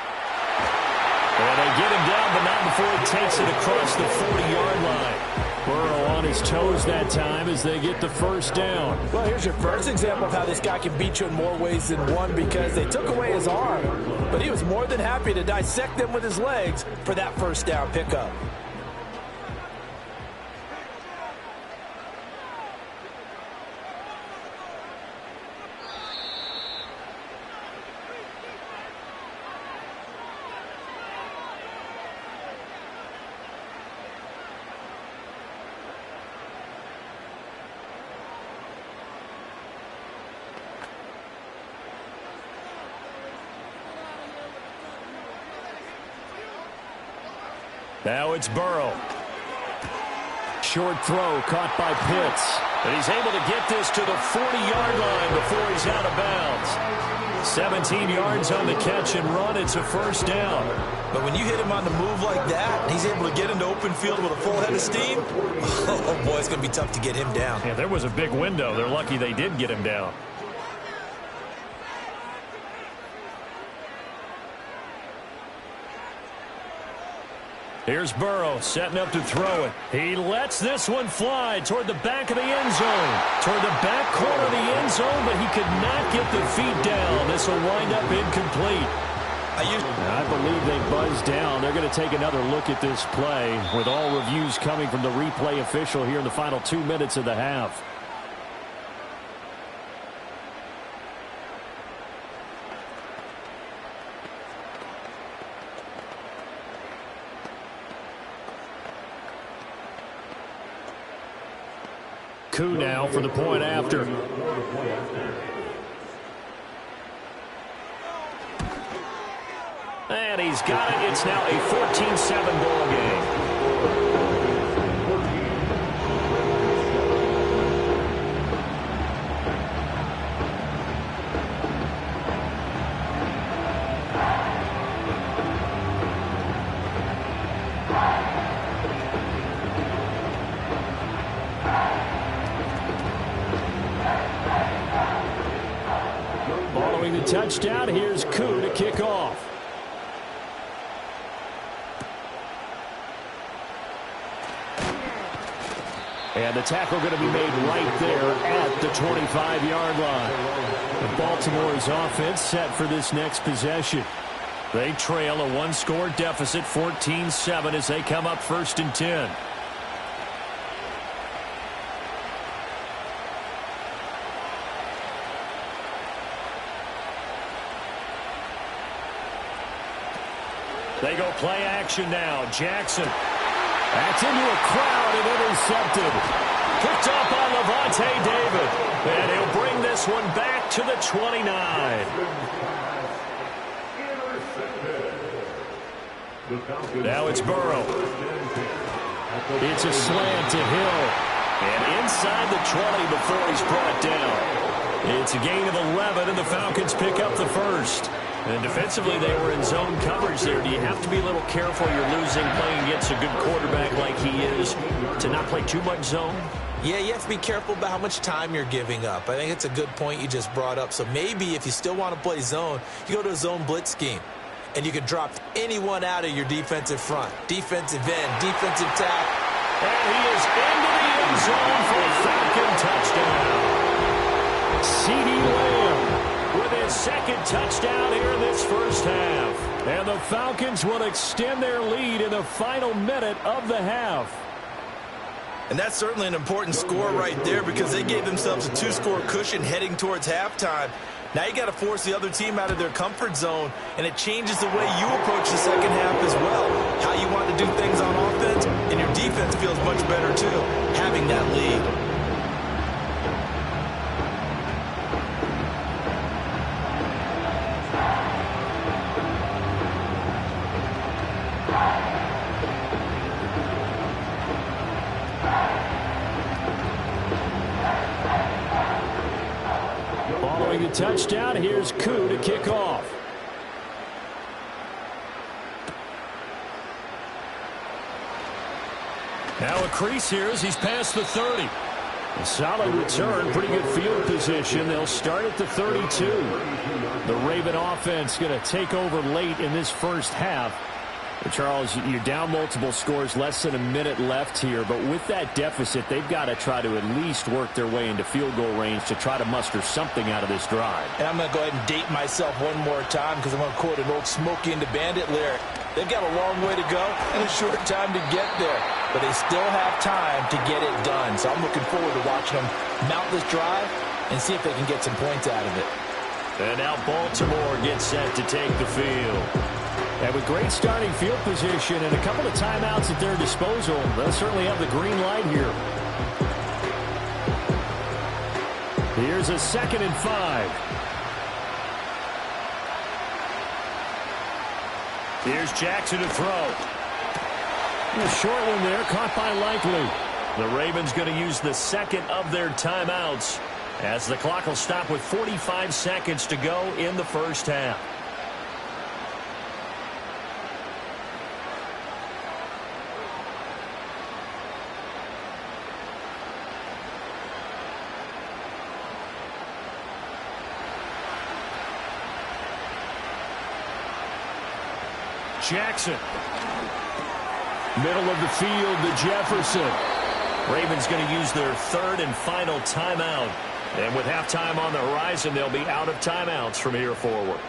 And they get him down, but not before he takes it across the 40-yard line. Burrow on his toes that time as they get the first down. Well, here's your first example of how this guy can beat you in more ways than one, because they took away his arm, but he was more than happy to dissect them with his legs for that first down pickup. Now it's Burrow. Short throw caught by Pitts. And he's able to get this to the 40-yard line before he's out of bounds. 17 yards on the catch and run. It's a first down. But when you hit him on the move like that, and he's able to get into open field with a full head of steam, oh boy, it's going to be tough to get him down. Yeah, there was a big window. They're lucky they did get him down. Here's Burrow setting up to throw it. He lets this one fly toward the back of the end zone. Toward the back corner of the end zone, but he could not get the feet down. This will wind up incomplete. I believe they buzzed down. They're going to take another look at this play with all reviews coming from the replay official here in the final 2 minutes of the half. Koo now for the point after. And he's got it. It's now a 14-7 ball game. Following the touchdown, here's Koo to kick off. And the tackle going to be made right there at the 25-yard line. And Baltimore's offense set for this next possession. They trail a one-score deficit, 14-7, as they come up 1st and 10. They go play action now. Jackson. That's into a crowd and intercepted. Picked up on Lavonte David. And he'll bring this one back to the 29. Now it's Burrow. It's a slant to Hill. And inside the 20 before he's brought down. It's a gain of 11, and the Falcons pick up the first. And defensively, they were in zone coverage there. Do you have to be a little careful? You're losing playing against a good quarterback like he is to not play too much zone? Yeah, you have to be careful about how much time you're giving up. I think it's a good point you just brought up. So maybe if you still want to play zone, you go to a zone blitz scheme. And you can drop anyone out of your defensive front. Defensive end, defensive tackle. And he is into the end zone for a Falcon touchdown. CeeDee Lamb with his second touchdown here in this first half. And the Falcons will extend their lead in the final minute of the half. And that's certainly an important score right there because they gave themselves a 2-score cushion heading towards halftime. Now you got to force the other team out of their comfort zone, and it changes the way you approach the second half as well. How you want to do things on offense, and your defense feels much better too, having that lead. Following the touchdown, here's Koo to kick off. Now a crease here as he's past the 30. A solid return, pretty good field position. They'll start at the 32. The Raven offense going to take over late in this first half. Charles, you're down multiple scores, less than a minute left here, but with that deficit, they've got to try to at least work their way into field goal range to try to muster something out of this drive. And I'm going to go ahead and date myself one more time because I'm going to quote an old Smokey and the Bandit lyric. They've got a long way to go and a short time to get there, but they still have time to get it done. So I'm looking forward to watching them mount this drive and see if they can get some points out of it. And now Baltimore gets set to take the field. And with great starting field position and a couple of timeouts at their disposal, they'll certainly have the green light here. Here's a 2nd and 5. Here's Jackson to throw. A short one there, caught by Likely. The Ravens going to use the second of their timeouts as the clock will stop with 45 seconds to go in the first half. Jackson. Middle of the field to Jefferson. Ravens going to use their 3rd and final timeout. And with halftime on the horizon, they'll be out of timeouts from here forward.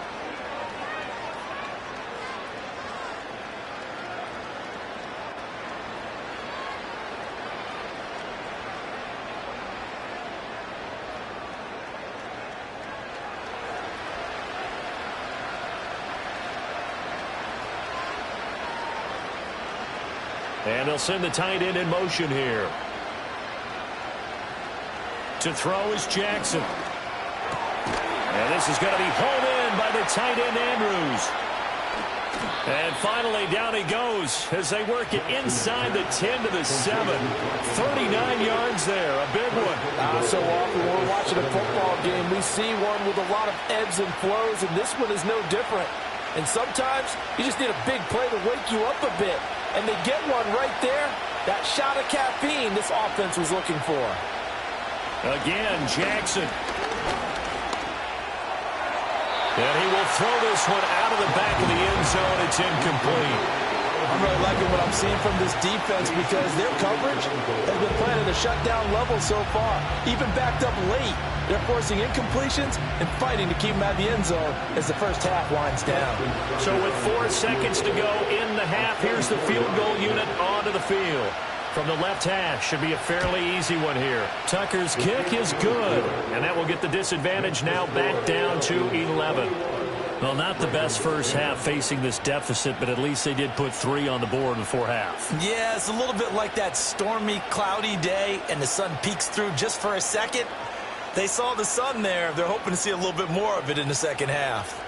And they'll send the tight end in motion here. To throw is Jackson. And this is going to be pulled in by the tight end Andrews. And finally down he goes as they work it inside the 10 to the 7. 39 yards there, a big one. So often when we're watching a football game, we see one with a lot of ebbs and flows, and this one is no different. And sometimes you just need a big play to wake you up a bit. And they get one right there. That shot of caffeine this offense was looking for. Again, Jackson. And he will throw this one out of the back of the end zone. It's incomplete. I'm really liking what I'm seeing from this defense because their coverage has been playing at a shutdown level so far. Even backed up late, they're forcing incompletions and fighting to keep them out of the end zone as the first half winds down. So with 4 seconds to go in the half, here's the field goal unit onto the field. From the left hash, should be a fairly easy one here. Tucker's kick is good, and that will get the disadvantage now back down to 11. Well, not the best first half facing this deficit, but at least they did put 3 on the board before half. Yeah, it's a little bit like that stormy, cloudy day, and the sun peeks through just for a second. They saw the sun there. They're hoping to see a little bit more of it in the second half.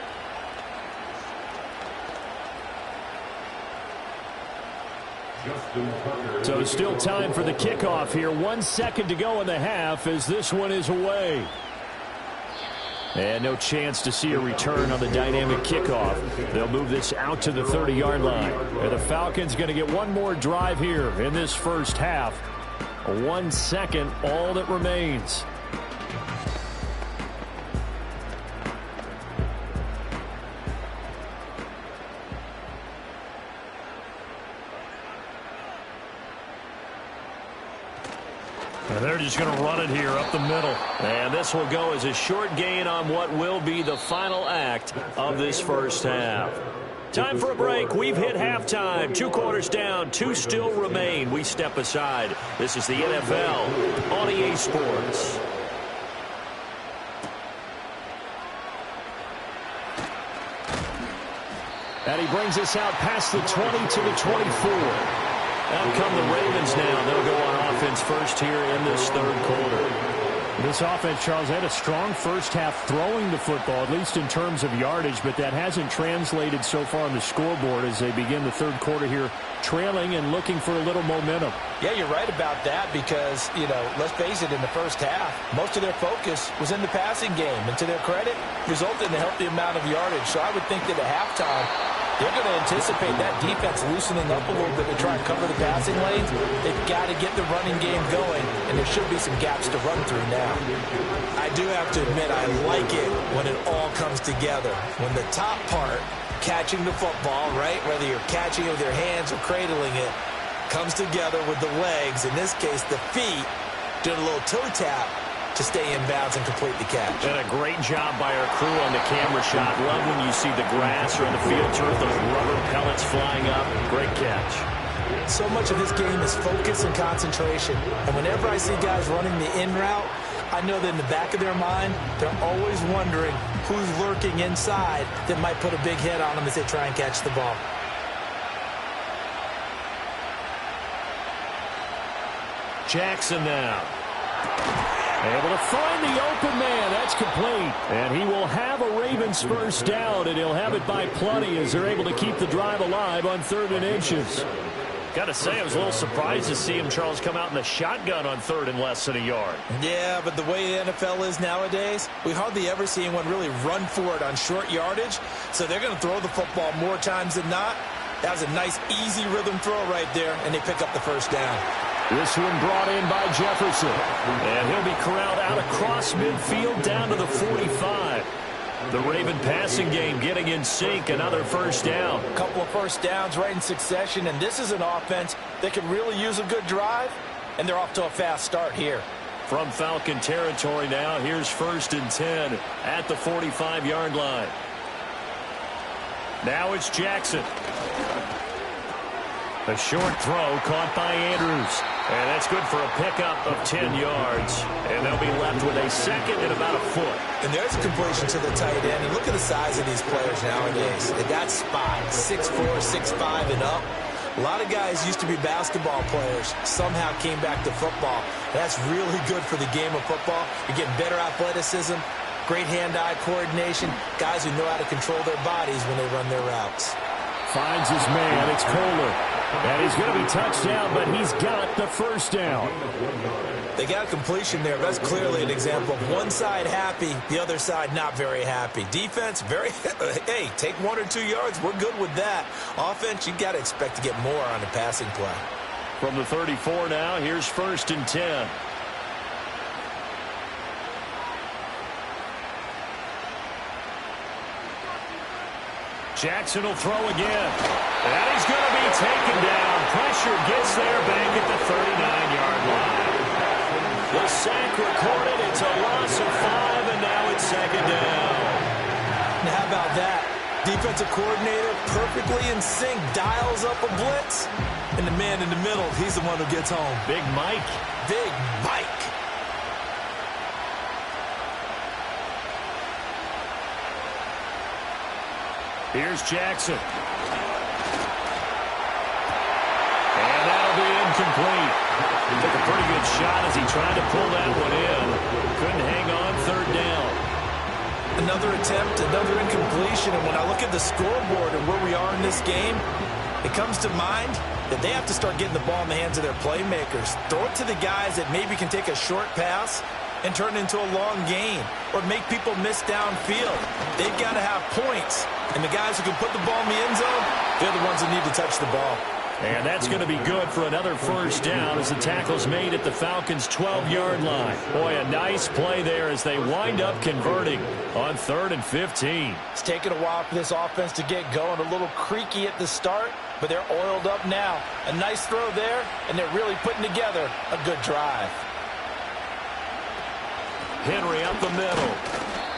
So still time for the kickoff here. 1 second to go in the half as this one is away. And no chance to see a return on the dynamic kickoff. They'll move this out to the 30-yard line. And the Falcons going to get one more drive here in this first half. 1 second, all that remains. And they're just going to run it here up the middle. And this will go as a short gain on what will be the final act of this first half. Time for a break. We've hit halftime. 2 quarters down. 2 still remain. We step aside. This is the NFL on EA Sports. And he brings us out past the 20 to the 24. Out come the Ravens now. They'll go on offense first here in this third quarter. This offense, Charles, had a strong first half throwing the football, at least in terms of yardage, but that hasn't translated so far on the scoreboard as they begin the third quarter here, trailing and looking for a little momentum. Yeah, you're right about that because, let's face it, in the first half, most of their focus was in the passing game. And to their credit, resulted in a healthy amount of yardage. So I would think that at halftime, they're going to anticipate that defense loosening up a little bit to try and cover the passing lanes. They've got to get the running game going, and there should be some gaps to run through now. I do have to admit, I like it when it all comes together. When the top part, catching the football, right, whether you're catching it with your hands or cradling it, comes together with the legs, in this case the feet, doing a little toe tap to stay in bounds and complete the catch. And a great job by our crew on the camera shot. Love when you see the grass or the field turf, those rubber pellets flying up. Great catch. So much of this game is focus and concentration. And whenever I see guys running the in route, I know that in the back of their mind, they're always wondering who's lurking inside that might put a big hit on them as they try and catch the ball. Jackson now. Able to find the open man. That's complete. And he will have a Ravens first down, and he'll have it by plenty as they're able to keep the drive alive on 3rd and inches. Got to say, I was a little surprised to see him, Charles, come out in the shotgun on 3rd and less than a yard. Yeah, but the way the NFL is nowadays, we hardly ever see anyone really run for it on short yardage. So they're going to throw the football more times than not. That was a nice, easy rhythm throw right there, and they pick up the first down. This one brought in by Jefferson. And he'll be corralled out across midfield down to the 45. The Raven passing game getting in sync. Another first down. A couple of first downs right in succession, and this is an offense that can really use a good drive, and they're off to a fast start here. From Falcon territory now, here's 1st and 10 at the 45-yard line. Now it's Jackson. A short throw caught by Andrews. And that's good for a pickup of 10 yards. And they'll be left with a second and about a foot. And there's a completion to the tight end. And look at the size of these players nowadays. At that spot, 6'4", 6'5", and up. A lot of guys used to be basketball players. Somehow came back to football. That's really good for the game of football. You're getting better athleticism, great hand-eye coordination, guys who know how to control their bodies when they run their routes. Finds his man. It's Kohler. And he's going to be touched down, but he's got the first down. They got a completion there. That's clearly an example of one side happy, the other side not very happy. Defense, hey, take 1 or 2 yards. We're good with that. Offense, you got to expect to get more on the passing play. From the 34 now, here's 1st and 10. Jackson will throw again. And he's going to be taken down. Pressure gets there back at the 39-yard line. The sack recorded. It's a loss of 5, and now it's 2nd down. And how about that? Defensive coordinator perfectly in sync, dials up a blitz. And the man in the middle, he's the one who gets home. Big Mike. Big Mike. Here's Jackson. And that'll be incomplete. He took a pretty good shot as he tried to pull that one in. Couldn't hang on 3rd down. Another attempt, another incompletion. And when I look at the scoreboard and where we are in this game, it comes to mind that they have to start getting the ball in the hands of their playmakers. Throw it to the guys that maybe can take a short pass and turn it into a long gain or make people miss downfield. They've got to have points. And the guys who can put the ball in the end zone, they're the ones that need to touch the ball. And that's going to be good for another first down as the tackle's made at the Falcons' 12-yard line. Boy, a nice play there as they wind up converting on 3rd and 15. It's taken a while for this offense to get going. A little creaky at the start, but they're oiled up now. A nice throw there, and they're really putting together a good drive. Henry up the middle.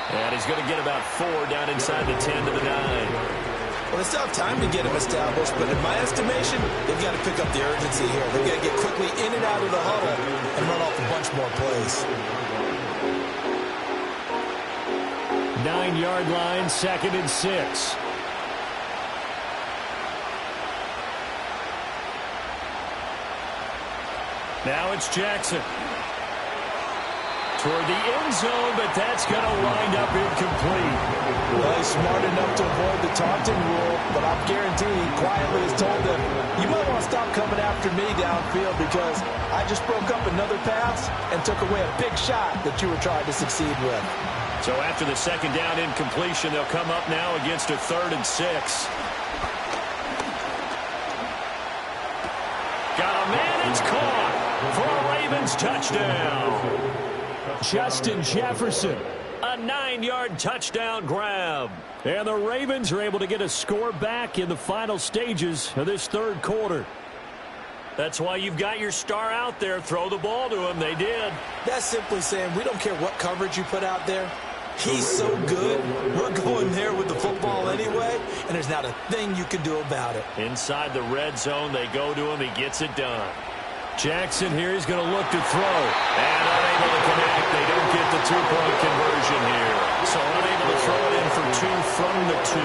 And he's going to get about 4 down inside the 10 to the 9. Well, they still have time to get him established, but in my estimation, they've got to pick up the urgency here. They've got to get quickly in and out of the huddle and run off a bunch more plays. 9-yard line, 2nd and 6. Now it's Jackson. Toward the end zone, but that's going to wind up incomplete. Well, he's smart enough to avoid the taunting rule, but I'm guaranteeing he quietly has told them, you might want to stop coming after me downfield because I just broke up another pass and took away a big shot that you were trying to succeed with. So after the 2nd down incompletion, they'll come up now against a 3rd and 6. Got a man, it's caught for a Ravens touchdown. Justin Jefferson, a 9-yard touchdown grab. And the Ravens are able to get a score back in the final stages of this 3rd quarter. That's why you've got your star out there. Throw the ball to him. They did. That's simply saying we don't care what coverage you put out there. He's so good, we're going there with the football anyway, and there's not a thing you can do about it. Inside the red zone, they go to him. He gets it done. Jackson here is going to look to throw. And unable to connect. They don't get the 2-point conversion here. So unable to throw it in for 2 from the 2.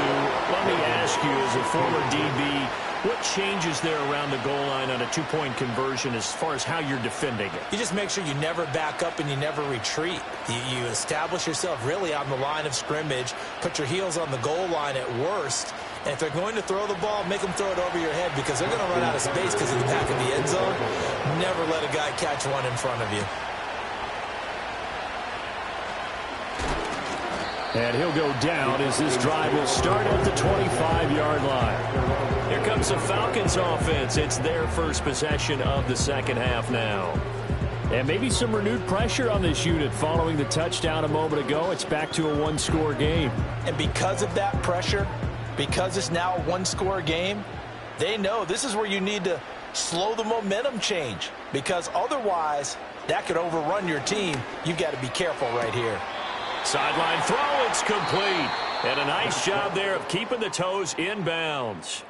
Let me ask you, as a former DB, what changes there around the goal line on a 2-point conversion as far as how you're defending it? You just make sure you never back up and you never retreat. You establish yourself really on the line of scrimmage, put your heels on the goal line at worst. And if they're going to throw the ball, make them throw it over your head because they're going to run out of space because of the back of the end zone. Never let a guy catch one in front of you. And he'll go down as this drive will start at the 25-yard line. Here comes the Falcons offense. It's their first possession of the 2nd half now. And maybe some renewed pressure on this unit following the touchdown a moment ago. It's back to a 1-score game. And because of that pressure, because it's now a 1-score game, they know this is where you need to slow the momentum change because otherwise that could overrun your team. You've got to be careful right here. Sideline throw, it's complete. And a nice job there of keeping the toes in bounds.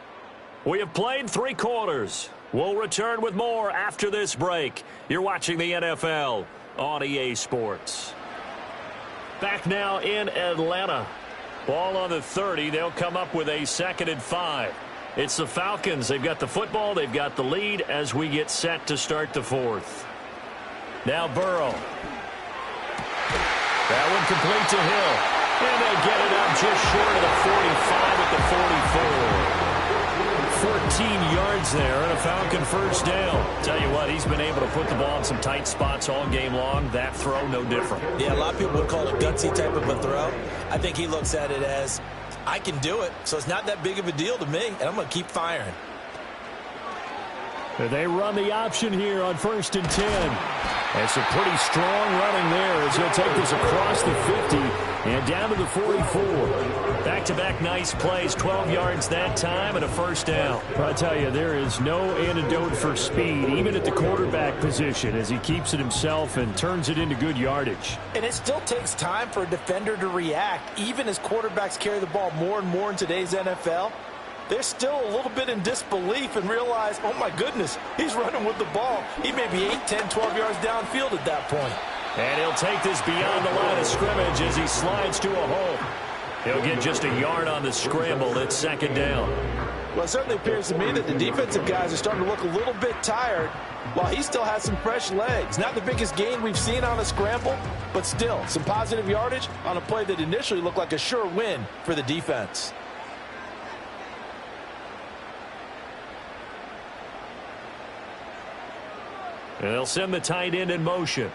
We have played 3 quarters. We'll return with more after this break. You're watching the NFL on EA Sports. Back now in Atlanta. Ball on the 30. They'll come up with a 2nd and 5. It's the Falcons. They've got the football. They've got the lead as we get set to start the 4th. Now Burrow. That one complete to Hill. And they get it up just short of the 45 at the 44. 14 yards there and a Falcon first down. Tell you what, he's been able to put the ball in some tight spots all game long. That throw, no different. Yeah, a lot of people would call it a gutsy type of a throw. I think he looks at it as, I can do it, so it's not that big of a deal to me, and I'm going to keep firing. They run the option here on 1st and 10. It's a pretty strong running there as he'll take this across the 50 and down to the 44. Back-to-back nice plays, 12 yards that time and a first down. I tell you, there is no antidote for speed, even at the quarterback position, as he keeps it himself and turns it into good yardage. And it still takes time for a defender to react, even as quarterbacks carry the ball more and more in today's NFL. They're still a little bit in disbelief and realize, oh my goodness, he's running with the ball. He may be 8, 10, 12 yards downfield at that point. And he'll take this beyond the line of scrimmage as he slides to a hole. He'll get just a yard on the scramble at 2nd down. Well, it certainly appears to me that the defensive guys are starting to look a little bit tired while he still has some fresh legs. Not the biggest gain we've seen on a scramble, but still some positive yardage on a play that initially looked like a sure win for the defense. And they'll send the tight end in motion.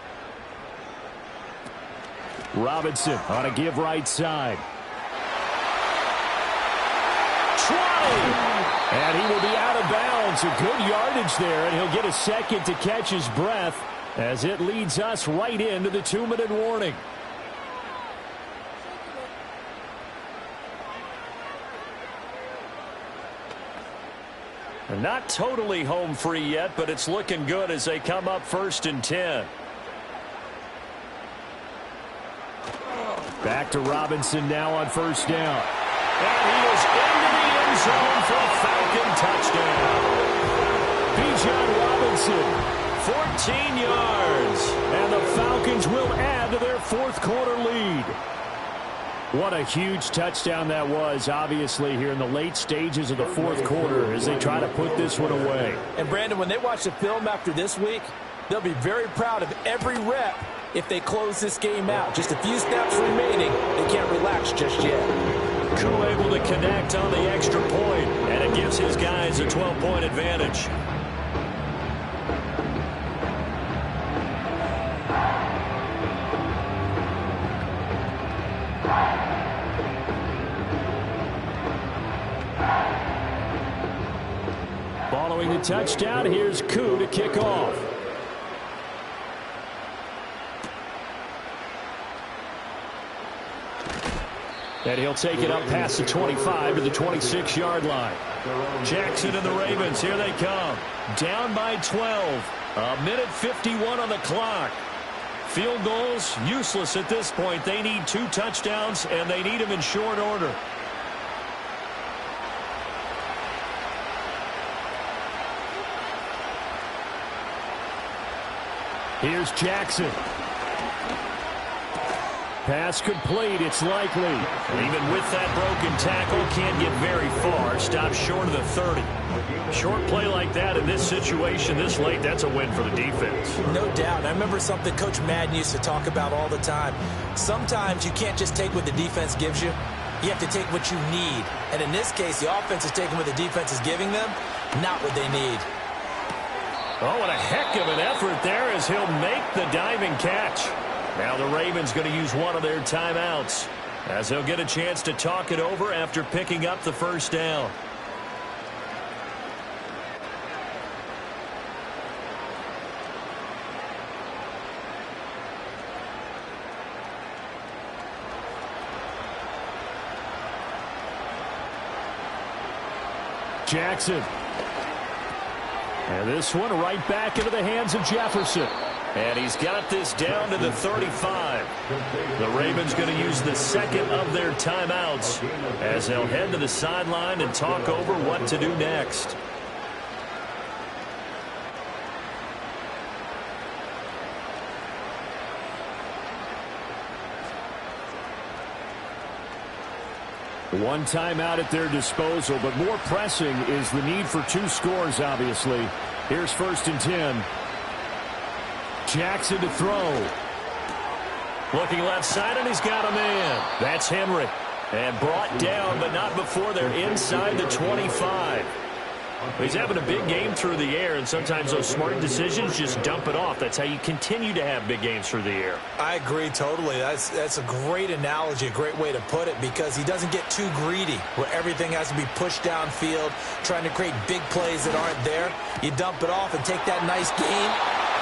Robinson on a give right side. 20! And he will be out of bounds. A good yardage there, and he'll get a second to catch his breath as it leads us right into the 2-minute warning. Not totally home free yet, but it's looking good as they come up 1st and 10. Back to Robinson now on 1st down. And he is into the end end zone for a Falcon touchdown. Bijan Robinson, 14 yards. and the Falcons will add to their fourth quarter lead. What a huge touchdown that was, obviously, here in the late stages of the fourth quarter as they try to put this one away. And, Brandon, when they watch the film after this week, they'll be very proud of every rep if they close this game out. Just a few snaps remaining. They can't relax just yet. Koo able to connect on the extra point, and it gives his guys a 12-point advantage. Following the touchdown, here's Koo to kick off. And he'll take it up past the 25 to the 26-yard line. Jackson and the Ravens, here they come. Down by 12. A minute 51 on the clock. Field goals, useless at this point. They need 2 touchdowns, and they need them in short order. Here's Jackson. Pass complete. It's likely. Even with that broken tackle, can't get very far. Stops short of the 30. Short play like that in this situation this late, that's a win for the defense. No doubt. I remember something Coach Madden used to talk about all the time. Sometimes you can't just take what the defense gives you. You have to take what you need. And in this case, the offense is taking what the defense is giving them, not what they need. Oh, what a heck of an effort there as he'll make the diving catch. Now the Ravens going to use one of their timeouts as he'll get a chance to talk it over after picking up the first down. Jackson. And this one right back into the hands of Jefferson. And he's got this down to the 35. The Ravens going to use the second of their timeouts as they'll head to the sideline and talk over what to do next. One timeout at their disposal, but more pressing is the need for 2 scores, obviously. Here's 1st and 10. Jackson to throw. Looking left side, and he's got a man. That's Henry. And brought down, but not before they're inside the 25. He's having a big game through the air, and sometimes those smart decisions just dump it off. That's how you continue to have big games through the air. I agree totally. That's a great analogy, a great way to put it, because he doesn't get too greedy where everything has to be pushed downfield, trying to create big plays that aren't there. You dump it off and take that nice gain,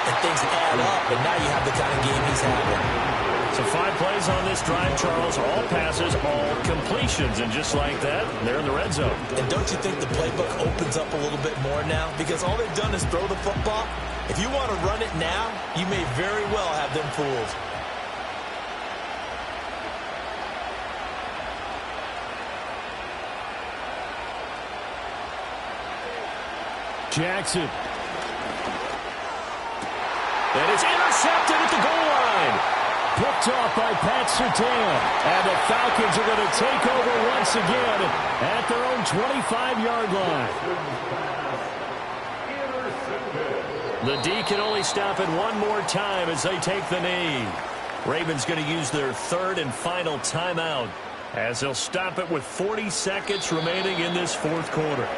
and things add up, and now you have the kind of game he's having. So 5 plays on this drive, Charles. All passes, all completions. And just like that, they're in the red zone. And don't you think the playbook opens up a little bit more now? Because all they've done is throw the football. If you want to run it now, you may very well have them fooled. Jackson. And it's intercepted at the goal line. Picked off by Pat Surtain. And the Falcons are going to take over once again at their own 25-yard line. The D can only stop it one more time as they take the knee. Ravens going to use their 3rd and final timeout as they'll stop it with 40 seconds remaining in this 4th quarter.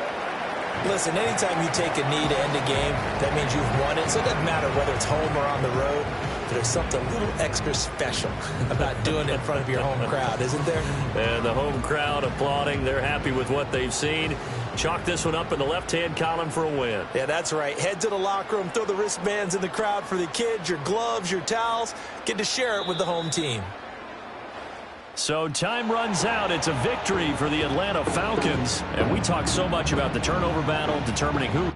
Listen, anytime you take a knee to end a game, that means you've won it. So it doesn't matter whether it's home or on the road. But there's something a little extra special about doing it in front of your home crowd, isn't there? And the home crowd applauding. They're happy with what they've seen. Chalk this one up in the left-hand column for a win. Yeah, that's right. Head to the locker room, throw the wristbands in the crowd for the kids, your gloves, your towels. Get to share it with the home team. So time runs out. It's a victory for the Atlanta Falcons. And we talk so much about the turnover battle, determining who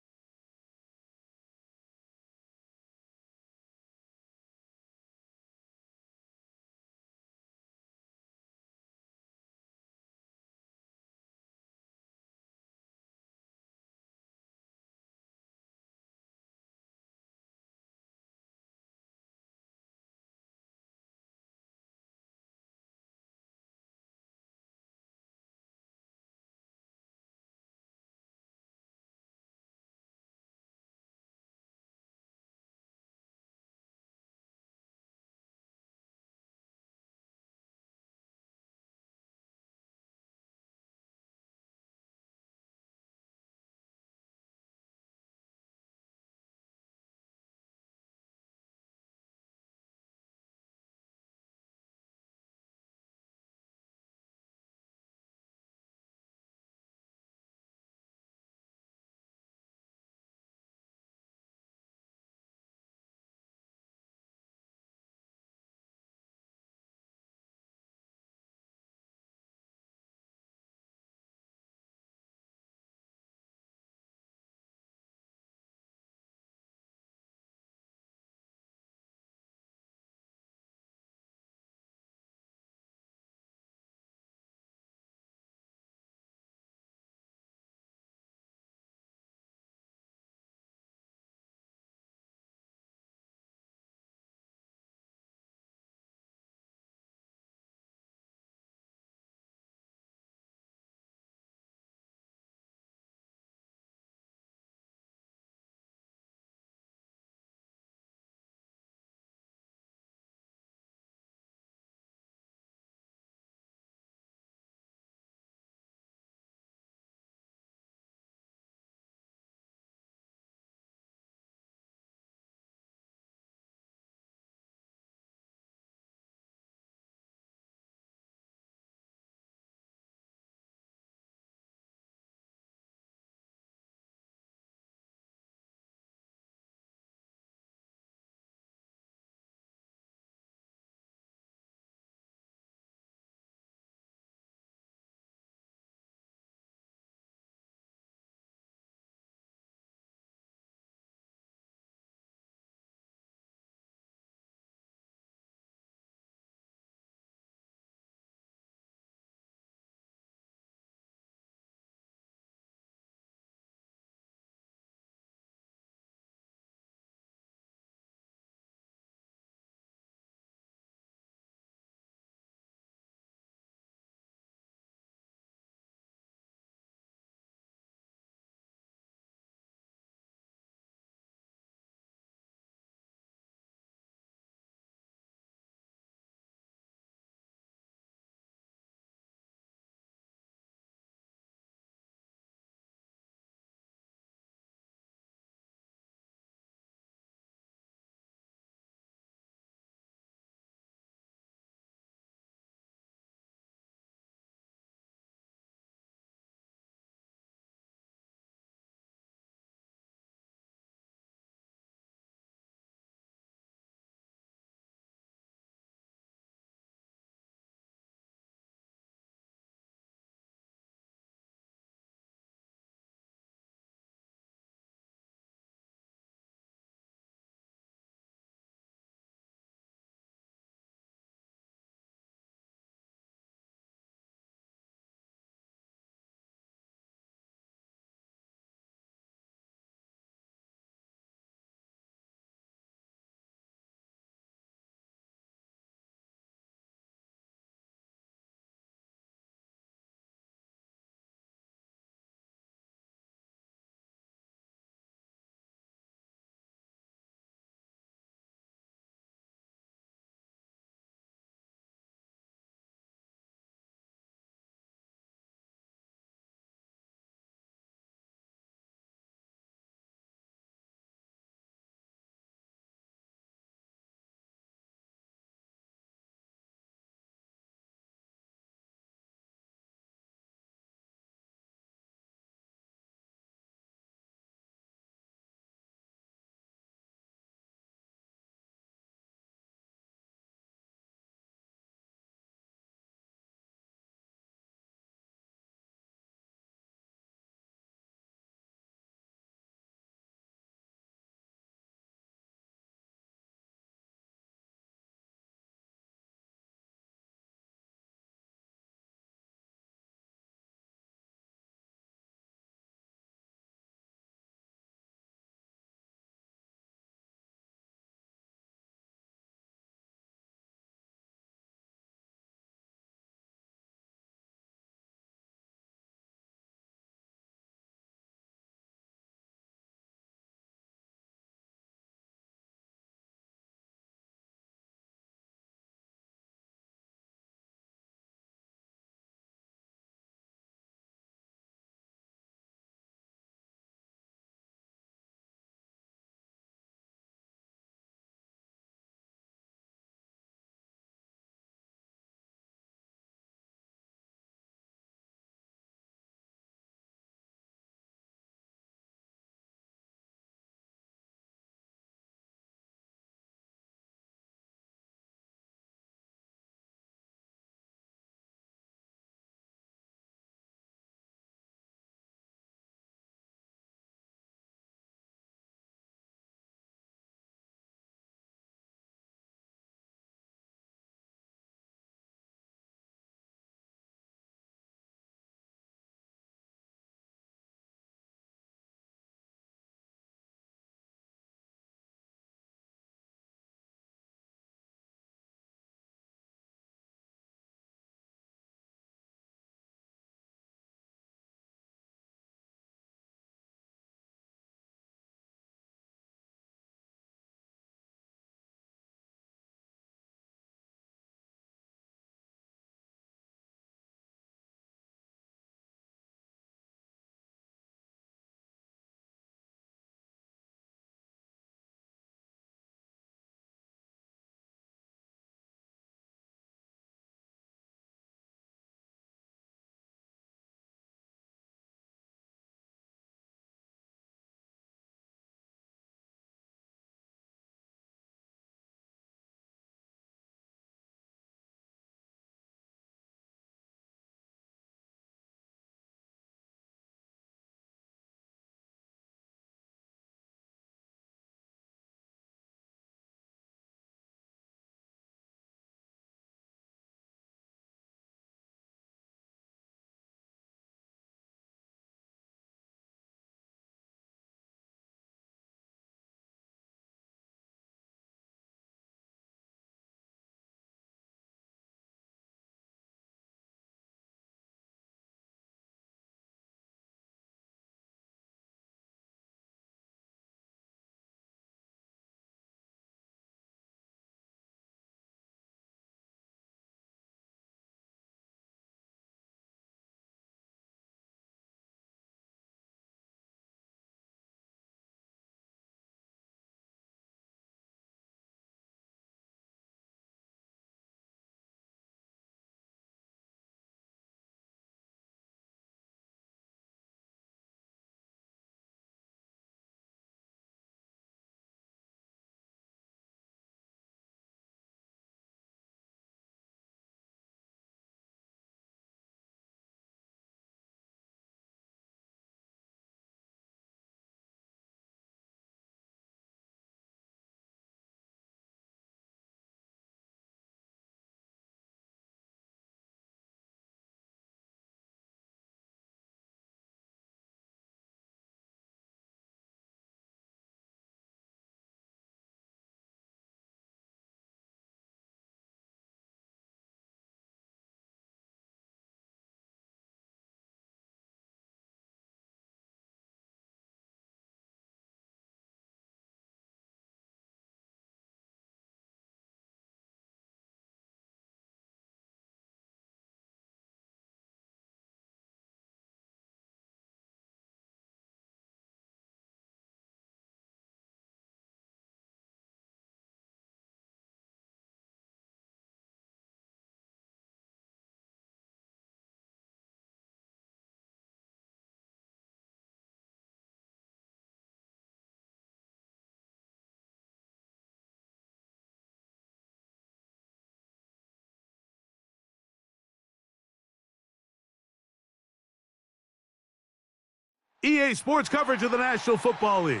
EA Sports coverage of the National Football League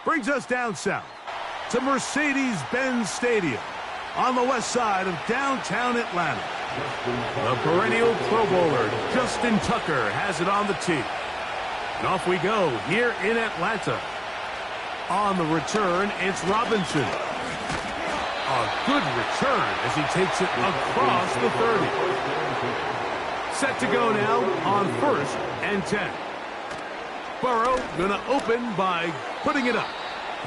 brings us down south to Mercedes-Benz Stadium on the west side of downtown Atlanta. The perennial Pro Bowler Justin Tucker has it on the tee. And off we go here in Atlanta. On the return, it's Robinson. A good return as he takes it across the 30. Set to go now on 1st and 10. Burrow going to open by putting it up.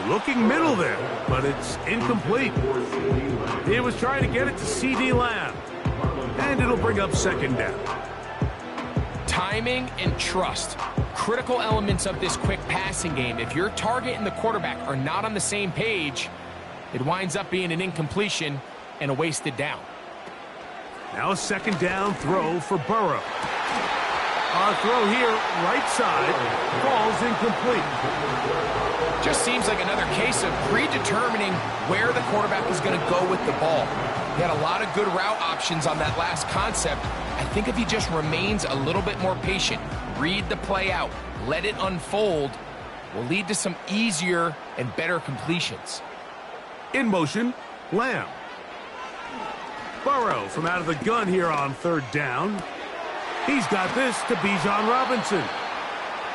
Looking middle there, but it's incomplete. He was trying to get it to C.D. Lamb. And it'll bring up 2nd down. Timing and trust. Critical elements of this quick passing game. If your target and the quarterback are not on the same page, it winds up being an incompletion and a wasted down. Now a 2nd down throw for Burrow. Our throw here, right side, falls incomplete. Just seems like another case of predetermining where the quarterback is going to go with the ball. He had a lot of good route options on that last concept. I think if he just remains a little bit more patient, read the play out, let it unfold, will lead to some easier and better completions. In motion, Lamb. Burrow from out of the gun here on 3rd down. He's got this to Bijan Robinson.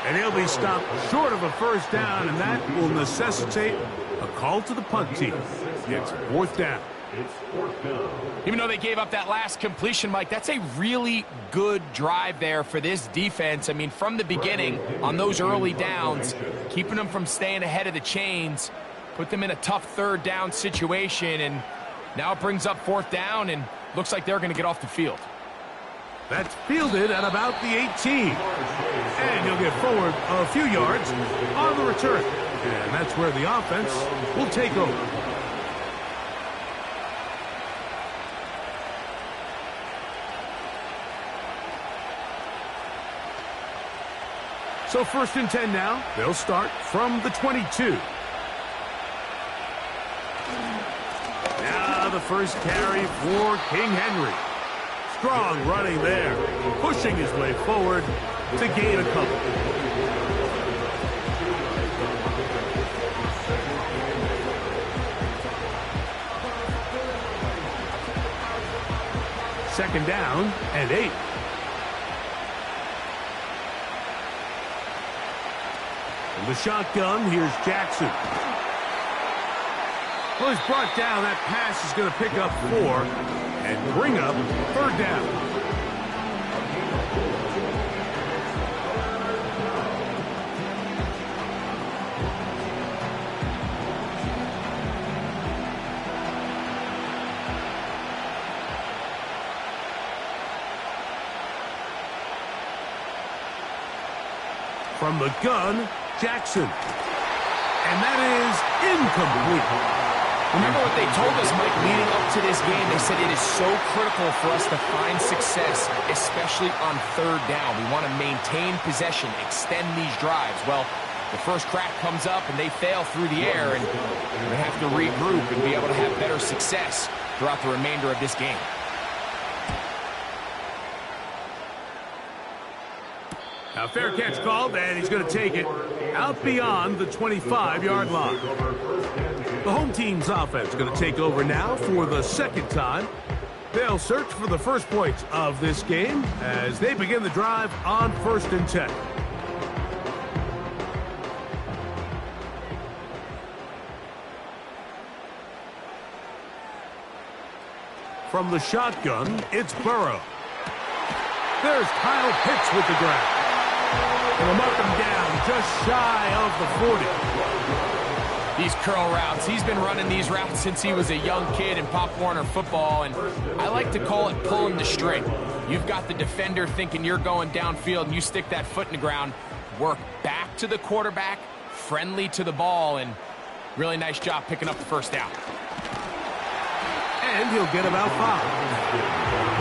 And he'll be stopped short of a 1st down, and that will necessitate a call to the punt team. It's 4th down. Even though they gave up that last completion, Mike, that's a really good drive there for this defense. I mean, from the beginning, on those early downs, keeping them from staying ahead of the chains, put them in a tough 3rd down situation, and now it brings up 4th down, and looks like they're going to get off the field. That's fielded at about the 18. And he'll get forward a few yards on the return. And that's where the offense will take over. So 1st and 10 now. They'll start from the 22. Now the first carry for King Henry. Strong running there, pushing his way forward to gain a couple. Second down and 8. From the shotgun, here's Jackson. Well, he's brought down. That pass is going to pick up 4 and bring up 3rd down. From the gun, Jackson. And that is incomplete. Remember what they told us, Mike, leading up to this game. They said it is so critical for us to find success, especially on 3rd down. We want to maintain possession, extend these drives. Well, the first crack comes up and they fail through the air, and we have to regroup and be able to have better success throughout the remainder of this game. A fair catch called, and he's going to take it out beyond the 25-yard line. The home team's offense is going to take over now for the 2nd time. They'll search for the first points of this game as they begin the drive on 1st and 10. From the shotgun, it's Burrow. There's Kyle Pitts with the grab. And he'll mark him down just shy of the 40. These curl routes, he's been running these routes since he was a young kid in Pop Warner football, and I like to call it pulling the string. You've got the defender thinking you're going downfield, and you stick that foot in the ground, work back to the quarterback, friendly to the ball, and really nice job picking up the 1st down. And he'll get about 5.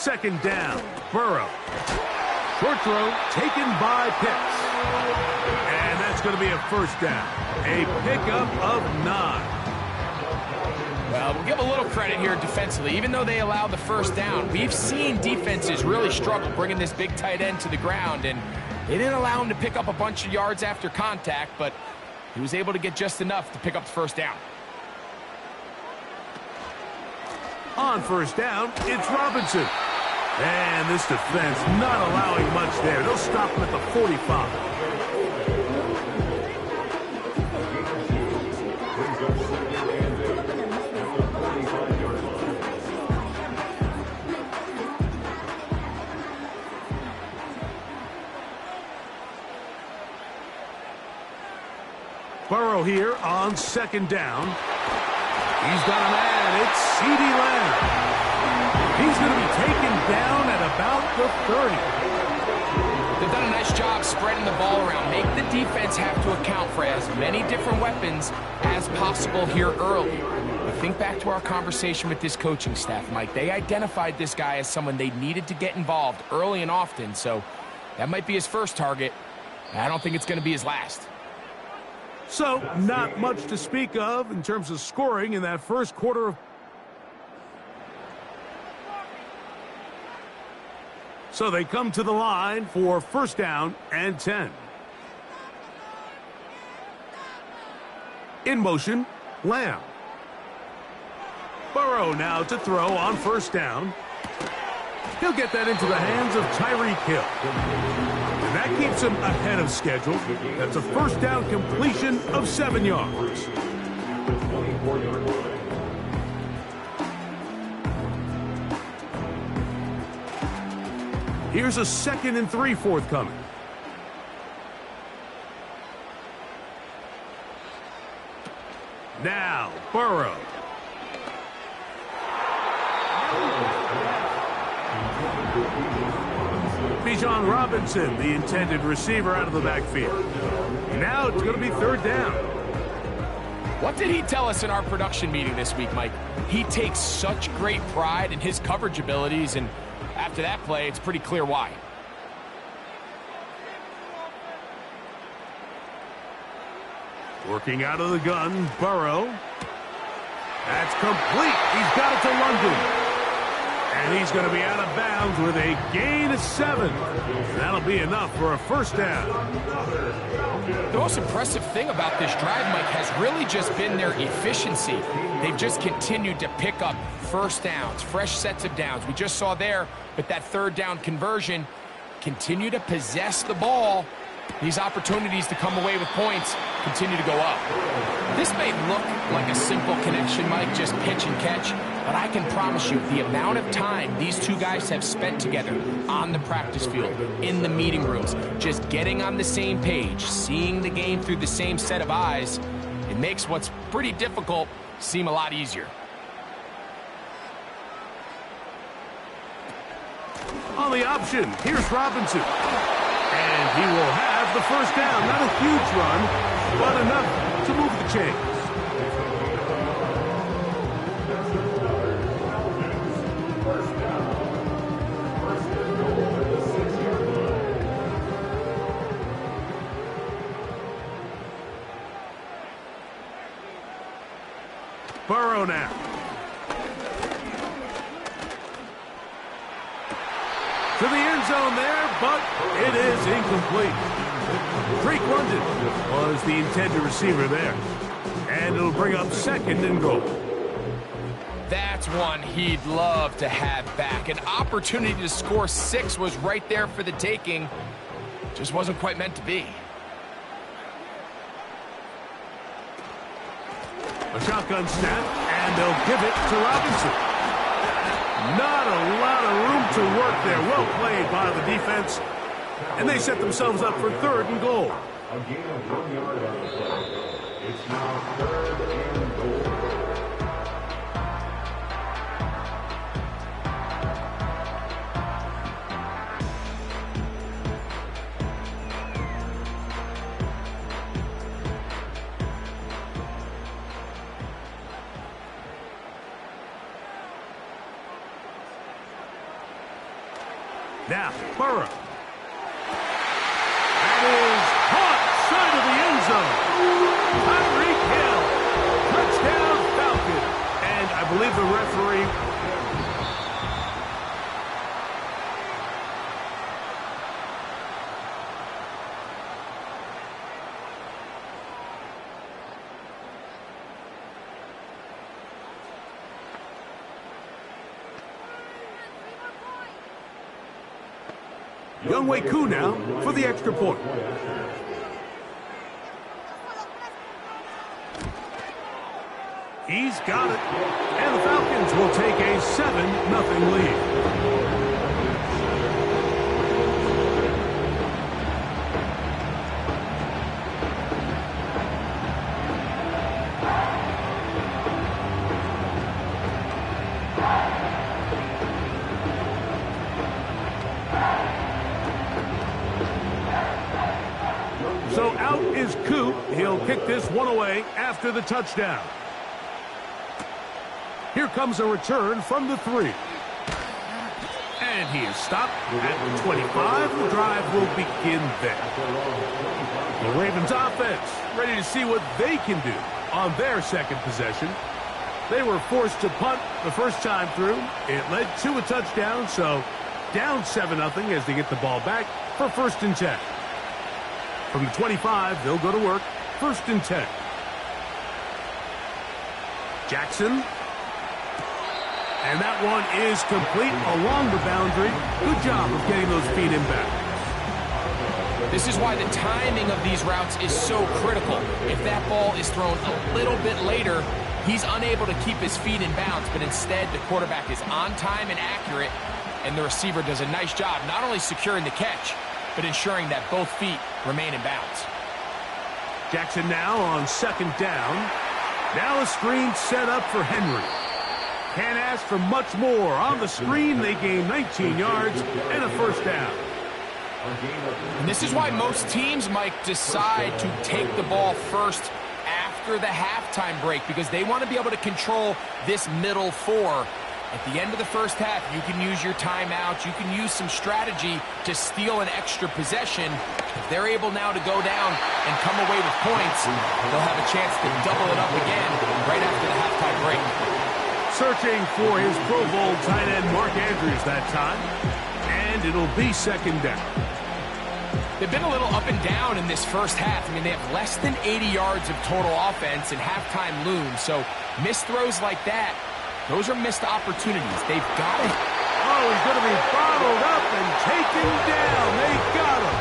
Second down, Burrow. Short throw taken by Pitts. And that's going to be a first down. A pickup of 9. Well, we'll give a little credit here defensively. Even though they allowed the first down, we've seen defenses really struggle bringing this big tight end to the ground, and they didn't allow him to pick up a bunch of yards after contact, but he was able to get just enough to pick up the first down. On first down, it's Robinson. And this defense not allowing much there. They'll stop him at the 45. Burrow here on second down. He's got a man. It's CeeDee Lamb. He's going to be taken down at about the 30. They've done a nice job spreading the ball around. Make the defense have to account for as many different weapons as possible here early. But think back to our conversation with this coaching staff, Mike. They identified this guy as someone they needed to get involved early and often, so that might be his first target. I don't think it's going to be his last. So, not much to speak of in terms of scoring in that first quarter of... So they come to the line for first down and 10. In motion, Lamb. Burrow now to throw on first down. He'll get that into the hands of Tyreek Hill. And that keeps him ahead of schedule. That's a first down completion of 7 yards. Here's a 2nd and 3 forthcoming. Now, Burrow. Bijan Robinson, the intended receiver, out of the backfield. Now it's going to be third down. What did he tell us in our production meeting this week, Mike? He takes such great pride in his coverage abilities, and after that play, it's pretty clear why. Working out of the gun, Burrow. That's complete. He's got it to London. And he's going to be out of bounds with a gain of 7. That'll be enough for a first down. The most impressive thing about this drive, Mike, has really just been their efficiency. They've just continued to pick up first downs, fresh sets of downs. We just saw there with that third down conversion, continue to possess the ball. These opportunities to come away with points continue to go up. This may look like a simple connection, Mike, just pitch and catch, but I can promise you the amount of time these two guys have spent together on the practice field, in the meeting rooms, just getting on the same page, seeing the game through the same set of eyes, it makes what's pretty difficult seem a lot easier. On the option, here's Robinson. And he will have the first down. Not a huge run, but enough to move the chains. Burrow now. To the end zone there, but it is incomplete. Drake London was the intended receiver there. And it'll bring up 2nd and goal. That's one he'd love to have back. An opportunity to score 6 was right there for the taking. Just wasn't quite meant to be. A shotgun snap, and they'll give it to Robinson. Not a lot of room to work there. Well played by the defense. And they set themselves up for 3rd and goal. A gain of 1 yard on the play. It's now 3rd and goal. Now, Burrow. That is caught side of the end zone. Tyreek Hill. Touchdown, Falcons. And I believe the referee... Younghoe Koo now for the extra point. He's got it. And the Falcons will take a 7-0 lead. So out is Koo. He'll kick this one away after the touchdown. Here comes a return from the 3. And he is stopped at the 25. The drive will begin there. The Ravens offense ready to see what they can do on their second possession. They were forced to punt the first time through. It led to a touchdown, so down 7-0 as they get the ball back for 1st and 10. From the 25, they'll go to work. 1st and 10. Jackson. And that one is complete along the boundary. Good job of getting those feet in back. This is why the timing of these routes is so critical. If that ball is thrown a little bit later, he's unable to keep his feet in bounds, but instead the quarterback is on time and accurate, and the receiver does a nice job not only securing the catch, but ensuring that both feet remain in bounds. Jackson now on 2nd down. Now a screen set up for Henry. Can't ask for much more. On the screen, they gain 19 yards and a 1st down. And this is why most teams, Mike, decide to take the ball first after the halftime break, because they want to be able to control this middle 4. At the end of the first half, you can use your timeout. You can use some strategy to steal an extra possession. If they're able now to go down and come away with points, they'll have a chance to double it up again right after the halftime break. Searching for his Pro Bowl tight end Mark Andrews that time. And it'll be 2nd down. They've been a little up and down in this first half. I mean, they have less than 80 yards of total offense and halftime looms. So missed throws like that, those are missed opportunities. They've got it. Oh, he's going to be bottled up and taken down. They got him.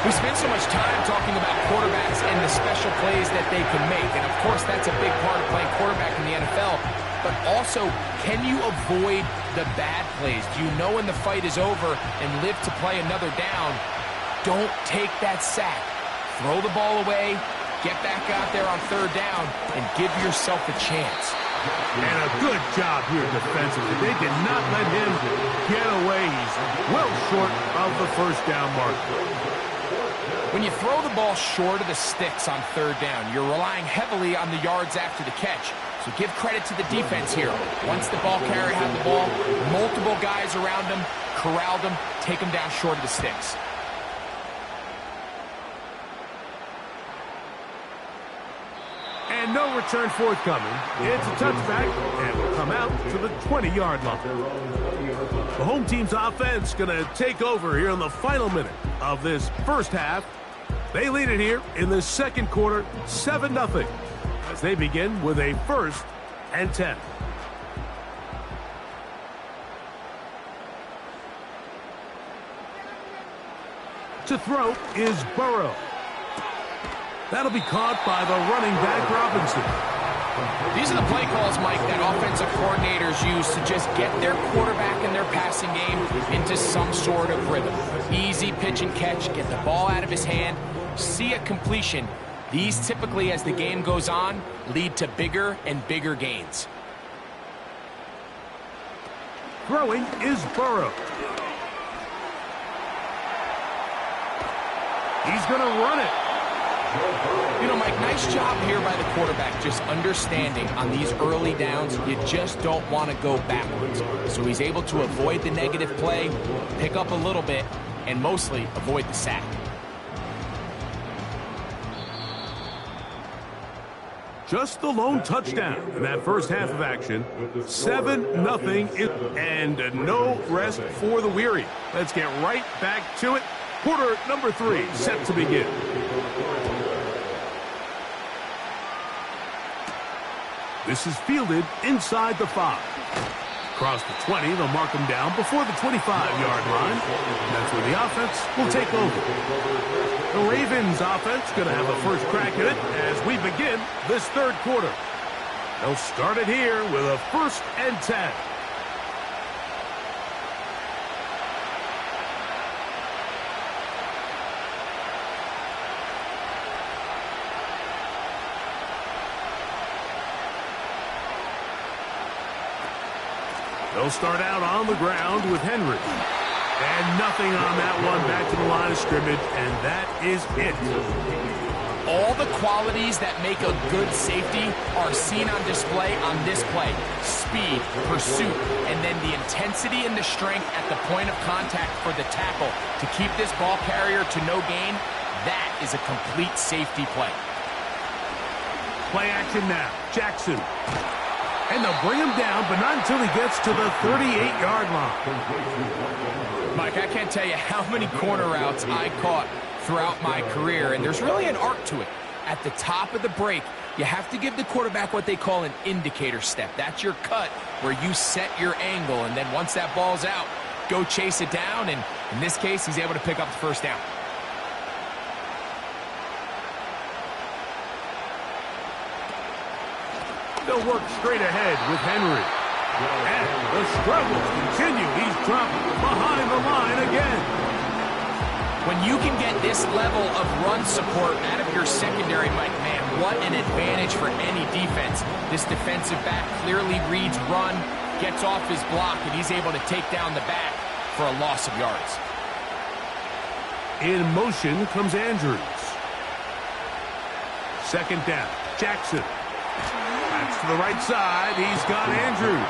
We spend so much time talking about quarterbacks and the special plays that they can make. And, of course, that's a big part of playing quarterback in the NFL. But also, can you avoid the bad plays? Do you know when the fight is over and live to play another down? Don't take that sack. Throw the ball away, get back out there on 3rd down, and give yourself a chance. And a good job here defensively. They did not let him get away. He's well short of the 1st down mark. When you throw the ball short of the sticks on 3rd down, you're relying heavily on the yards after the catch. So give credit to the defense here. Once the ball carrier had the ball, multiple guys around him, corralled him, take him down short of the sticks. And no return forthcoming. It's a touchback, and will come out to the 20-yard line. The home team's offense going to take over here in the final minute of this first half. They lead it here in the 2nd quarter, 7-0, as they begin with a 1st and 10. To throw is Burrow. That'll be caught by the running back, Robinson. These are the play calls, Mike, that offensive coordinators use to just get their quarterback and their passing game into some sort of rhythm. Easy pitch and catch, get the ball out of his hand, see a completion. These typically, as the game goes on, lead to bigger and bigger gains. Throwing is Burrow. He's going to run it. You know, Mike, nice job here by the quarterback, just understanding on these early downs, you just don't want to go backwards. So he's able to avoid the negative play, pick up a little bit, and mostly avoid the sack. Just the lone touchdown in that first half of action. 7-0, and no rest for the weary. Let's get right back to it. Quarter number 3 set to begin. This is fielded inside the 5. Across the 20, they'll mark him down before the 25-yard line. That's where the offense will take over. The Ravens offense going to have a first crack at it as we begin this third quarter. They'll start it here with a 1st and 10. They'll start out on the ground with Henry. And nothing on that one, back to the line of scrimmage, and that is it. All the qualities that make a good safety are seen on display on this play. Speed, pursuit, and then the intensity and the strength at the point of contact for the tackle to keep this ball carrier to no gain. That is a complete safety play. Play action now. Jackson. And they'll bring him down, but not until he gets to the 38-yard line. Mike, I can't tell you how many corner routes I caught throughout my career, and there's really an art to it. At the top of the break, you have to give the quarterback what they call an indicator step. That's your cut where you set your angle, and then once that ball's out, go chase it down, and in this case, he's able to pick up the first down. They'll work straight ahead with Henry. And the struggles continue. He's dropped behind the line again. When you can get this level of run support out of your secondary, Mike, man, what an advantage for any defense. This defensive back clearly reads run, gets off his block, and he's able to take down the back for a loss of yards. In motion comes Andrews. 2nd down. Jackson. Backs to the right side. He's got Andrews.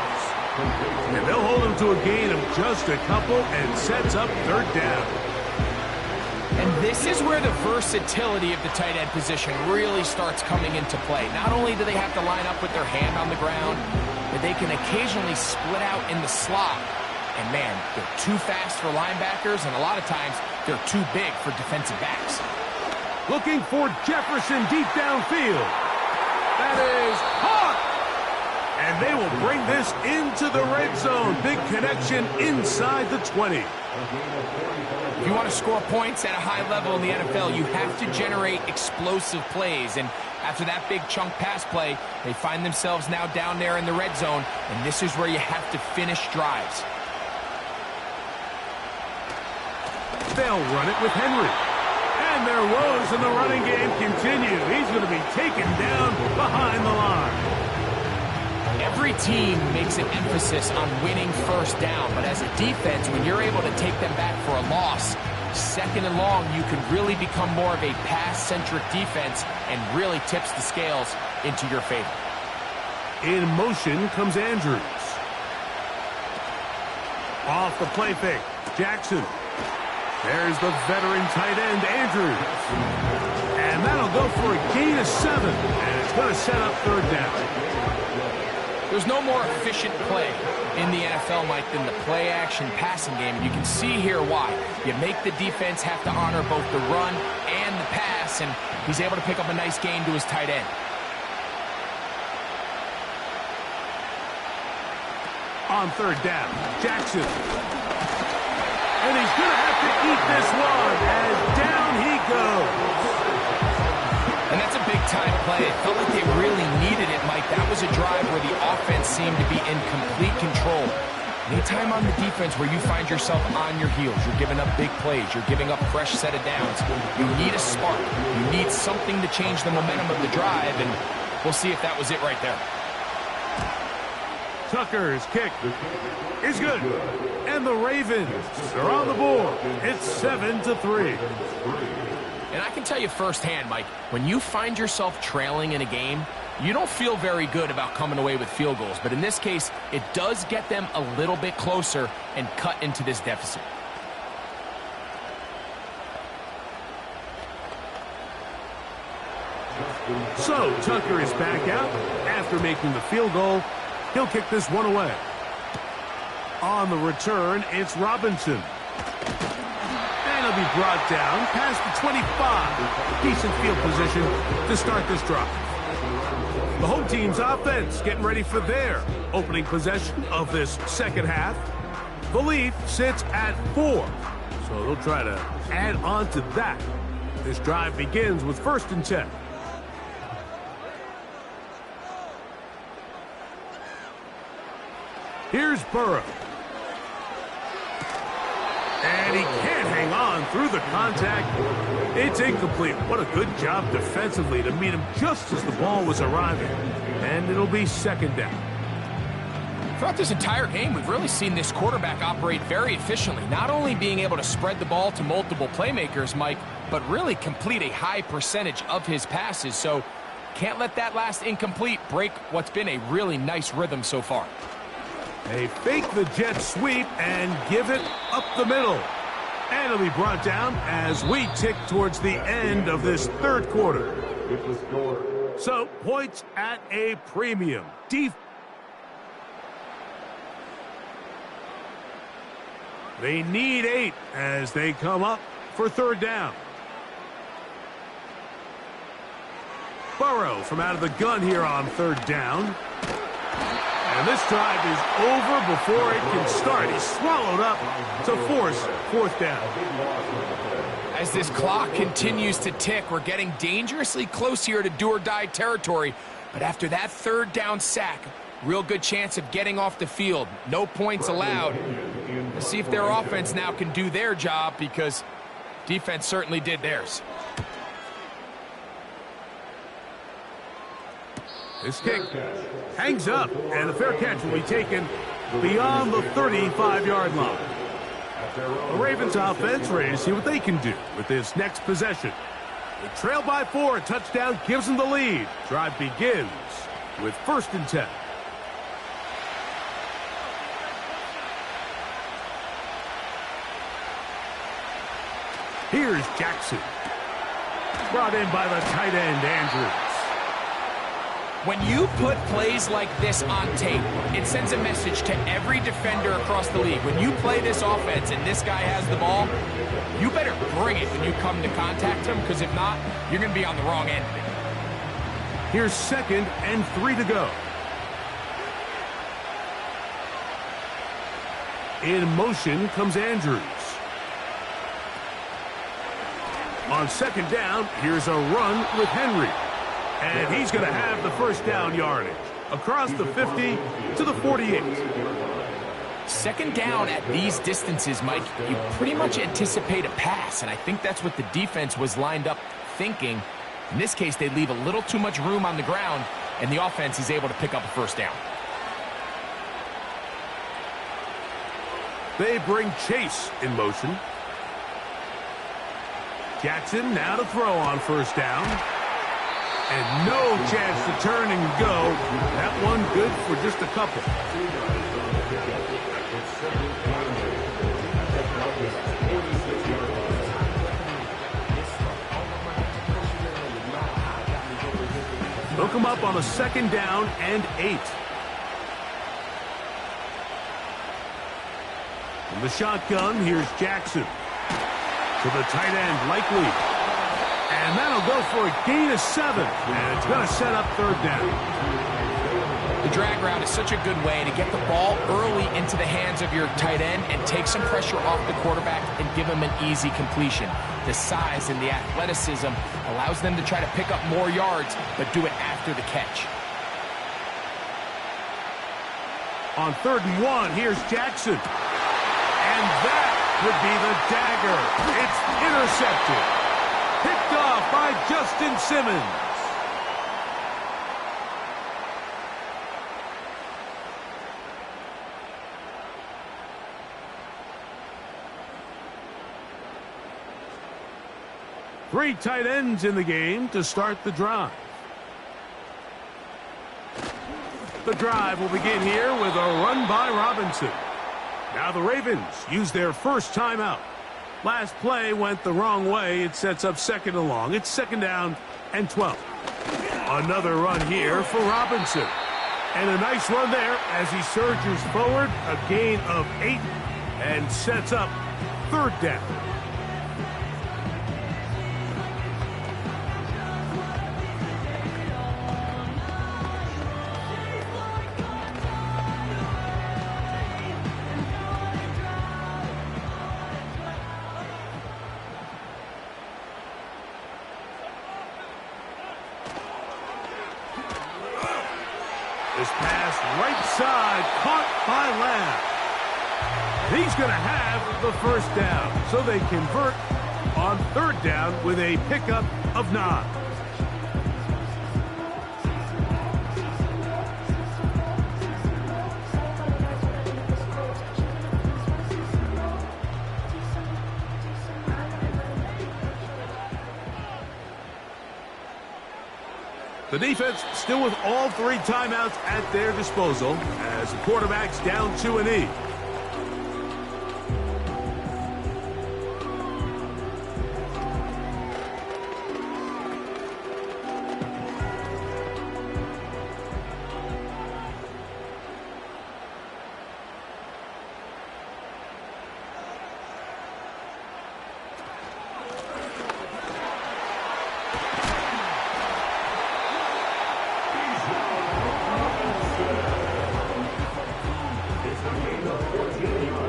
And they'll hold him to a gain of just a couple and sets up 3rd down. And this is where the versatility of the tight end position really starts coming into play. Not only do they have to line up with their hand on the ground, but they can occasionally split out in the slot. And man, they're too fast for linebackers, and a lot of times they're too big for defensive backs. Looking for Jefferson deep downfield. That is caught! And they will bring this into the red zone. Big connection inside the 20. If you want to score points at a high level in the NFL, you have to generate explosive plays. And after that big chunk pass play, they find themselves now down there in the red zone. And this is where you have to finish drives. They'll run it with Henry. And their woes in the running game continue. He's going to be taken down behind the line. Every team makes an emphasis on winning first down, but as a defense, when you're able to take them back for a loss, 2nd and long, you can really become more of a pass-centric defense and really tips the scales into your favor. In motion comes Andrews. Off the play fake, Jackson. There's the veteran tight end, Andrews. And that'll go for a gain of 7, and it's going to set up 3rd down. There's no more efficient play in the NFL, Mike, than the play-action passing game. And you can see here why. You make the defense have to honor both the run and the pass, and he's able to pick up a nice gain to his tight end. On 3rd down, Jackson. And he's going to have to eat this one as down he goes. And that's a big-time play. It felt like they really needed it, Mike. That was a drive where the offense seemed to be in complete control. Anytime on the defense where you find yourself on your heels, you're giving up big plays, you're giving up fresh set of downs, you need a spark. You need something to change the momentum of the drive, and we'll see if that was it right there. Tucker's kick is good. And the Ravens are on the board. It's 7-3. And I can tell you firsthand, Mike, when you find yourself trailing in a game, you don't feel very good about coming away with field goals. But in this case, it does get them a little bit closer and cut into this deficit. So Tucker is back out after making the field goal. He'll kick this one away. On the return, it's Robinson. And he'll be brought down past the 25. Decent field position to start this drive. The home team's offense getting ready for their opening possession of this second half. The lead sits at 4. So they'll try to add on to that. This drive begins with 1st and 10. Here's Burrow. And he can't hang on through the contact. It's incomplete. What a good job defensively to meet him just as the ball was arriving. And it'll be 2nd down. Throughout this entire game, we've really seen this quarterback operate very efficiently, not only being able to spread the ball to multiple playmakers, Mike, but really complete a high percentage of his passes. So can't let that last incomplete break what's been a really nice rhythm so far. They fake the jet sweep and give it up the middle. And it'll be brought down as we tick towards the end of this 3rd quarter. So, points at a premium. They need 8 as they come up for 3rd down. Burrow from out of the gun here on 3rd down. And this drive is over before it can start. He's swallowed up to force 4th down. As this clock continues to tick, we're getting dangerously close here to do-or-die territory. But after that 3rd down sack, real good chance of getting off the field. No points allowed. Let's see if their offense now can do their job, because defense certainly did theirs. This kick hangs up, and the fair catch will be taken beyond the 35-yard line. The Ravens offense ready to see what they can do with this next possession. They trail by 4. A touchdown gives them the lead. Drive begins with 1st and 10. Here's Jackson. Brought in by the tight end, Andrews. When you put plays like this on tape, it sends a message to every defender across the league. When you play this offense and this guy has the ball, you better bring it when you come to contact him, because if not, you're going to be on the wrong end of it. Here's 2nd and 3 to go. In motion comes Andrews. On 2nd down, here's a run with Henry. And he's going to have the 1st down yardage across the 50 to the 48. 2nd down at these distances, Mike, you pretty much anticipate a pass, and I think that's what the defense was lined up thinking. In this case, they leave a little too much room on the ground, and the offense is able to pick up a 1st down. They bring Chase in motion. Jackson now to throw on 1st down. And no chance to turn and go. That one good for just a couple. They'll come up on a 2nd down and 8. From the shotgun, here's Jackson. To the tight end, Likely. And that'll go for a gain of 7. And it's going to set up 3rd down. The drag route is such a good way to get the ball early into the hands of your tight end and take some pressure off the quarterback and give him an easy completion. The size and the athleticism allows them to try to pick up more yards, but do it after the catch. On 3rd and 1, here's Jackson. And that would be the dagger. It's intercepted. Picked off by Justin Simmons. Three tight ends in the game to start the drive. The drive will begin here with a run by Robinson. Now the Ravens use their first timeout. Last play went the wrong way. It sets up 2nd and long. It's 2nd down and 12. Another run here for Robinson. And a nice run there as he surges forward. A gain of 8 and sets up 3rd down. This pass right side caught by Lamb. He's going to have the 1st down. So they convert on 3rd down with a pickup of 9. The defense still with all 3 timeouts at their disposal as the quarterback's down to a knee.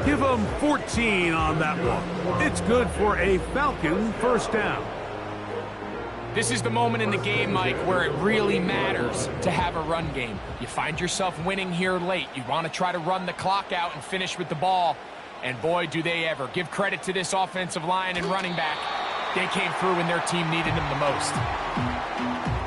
Give them 14 on that one. It's good for a Falcon 1st down. This is the moment in the game, Mike, where it really matters to have a run game. You find yourself winning here late. You want to try to run the clock out and finish with the ball. And boy, do they ever. Give credit to this offensive line and running back. They came through when their team needed them the most.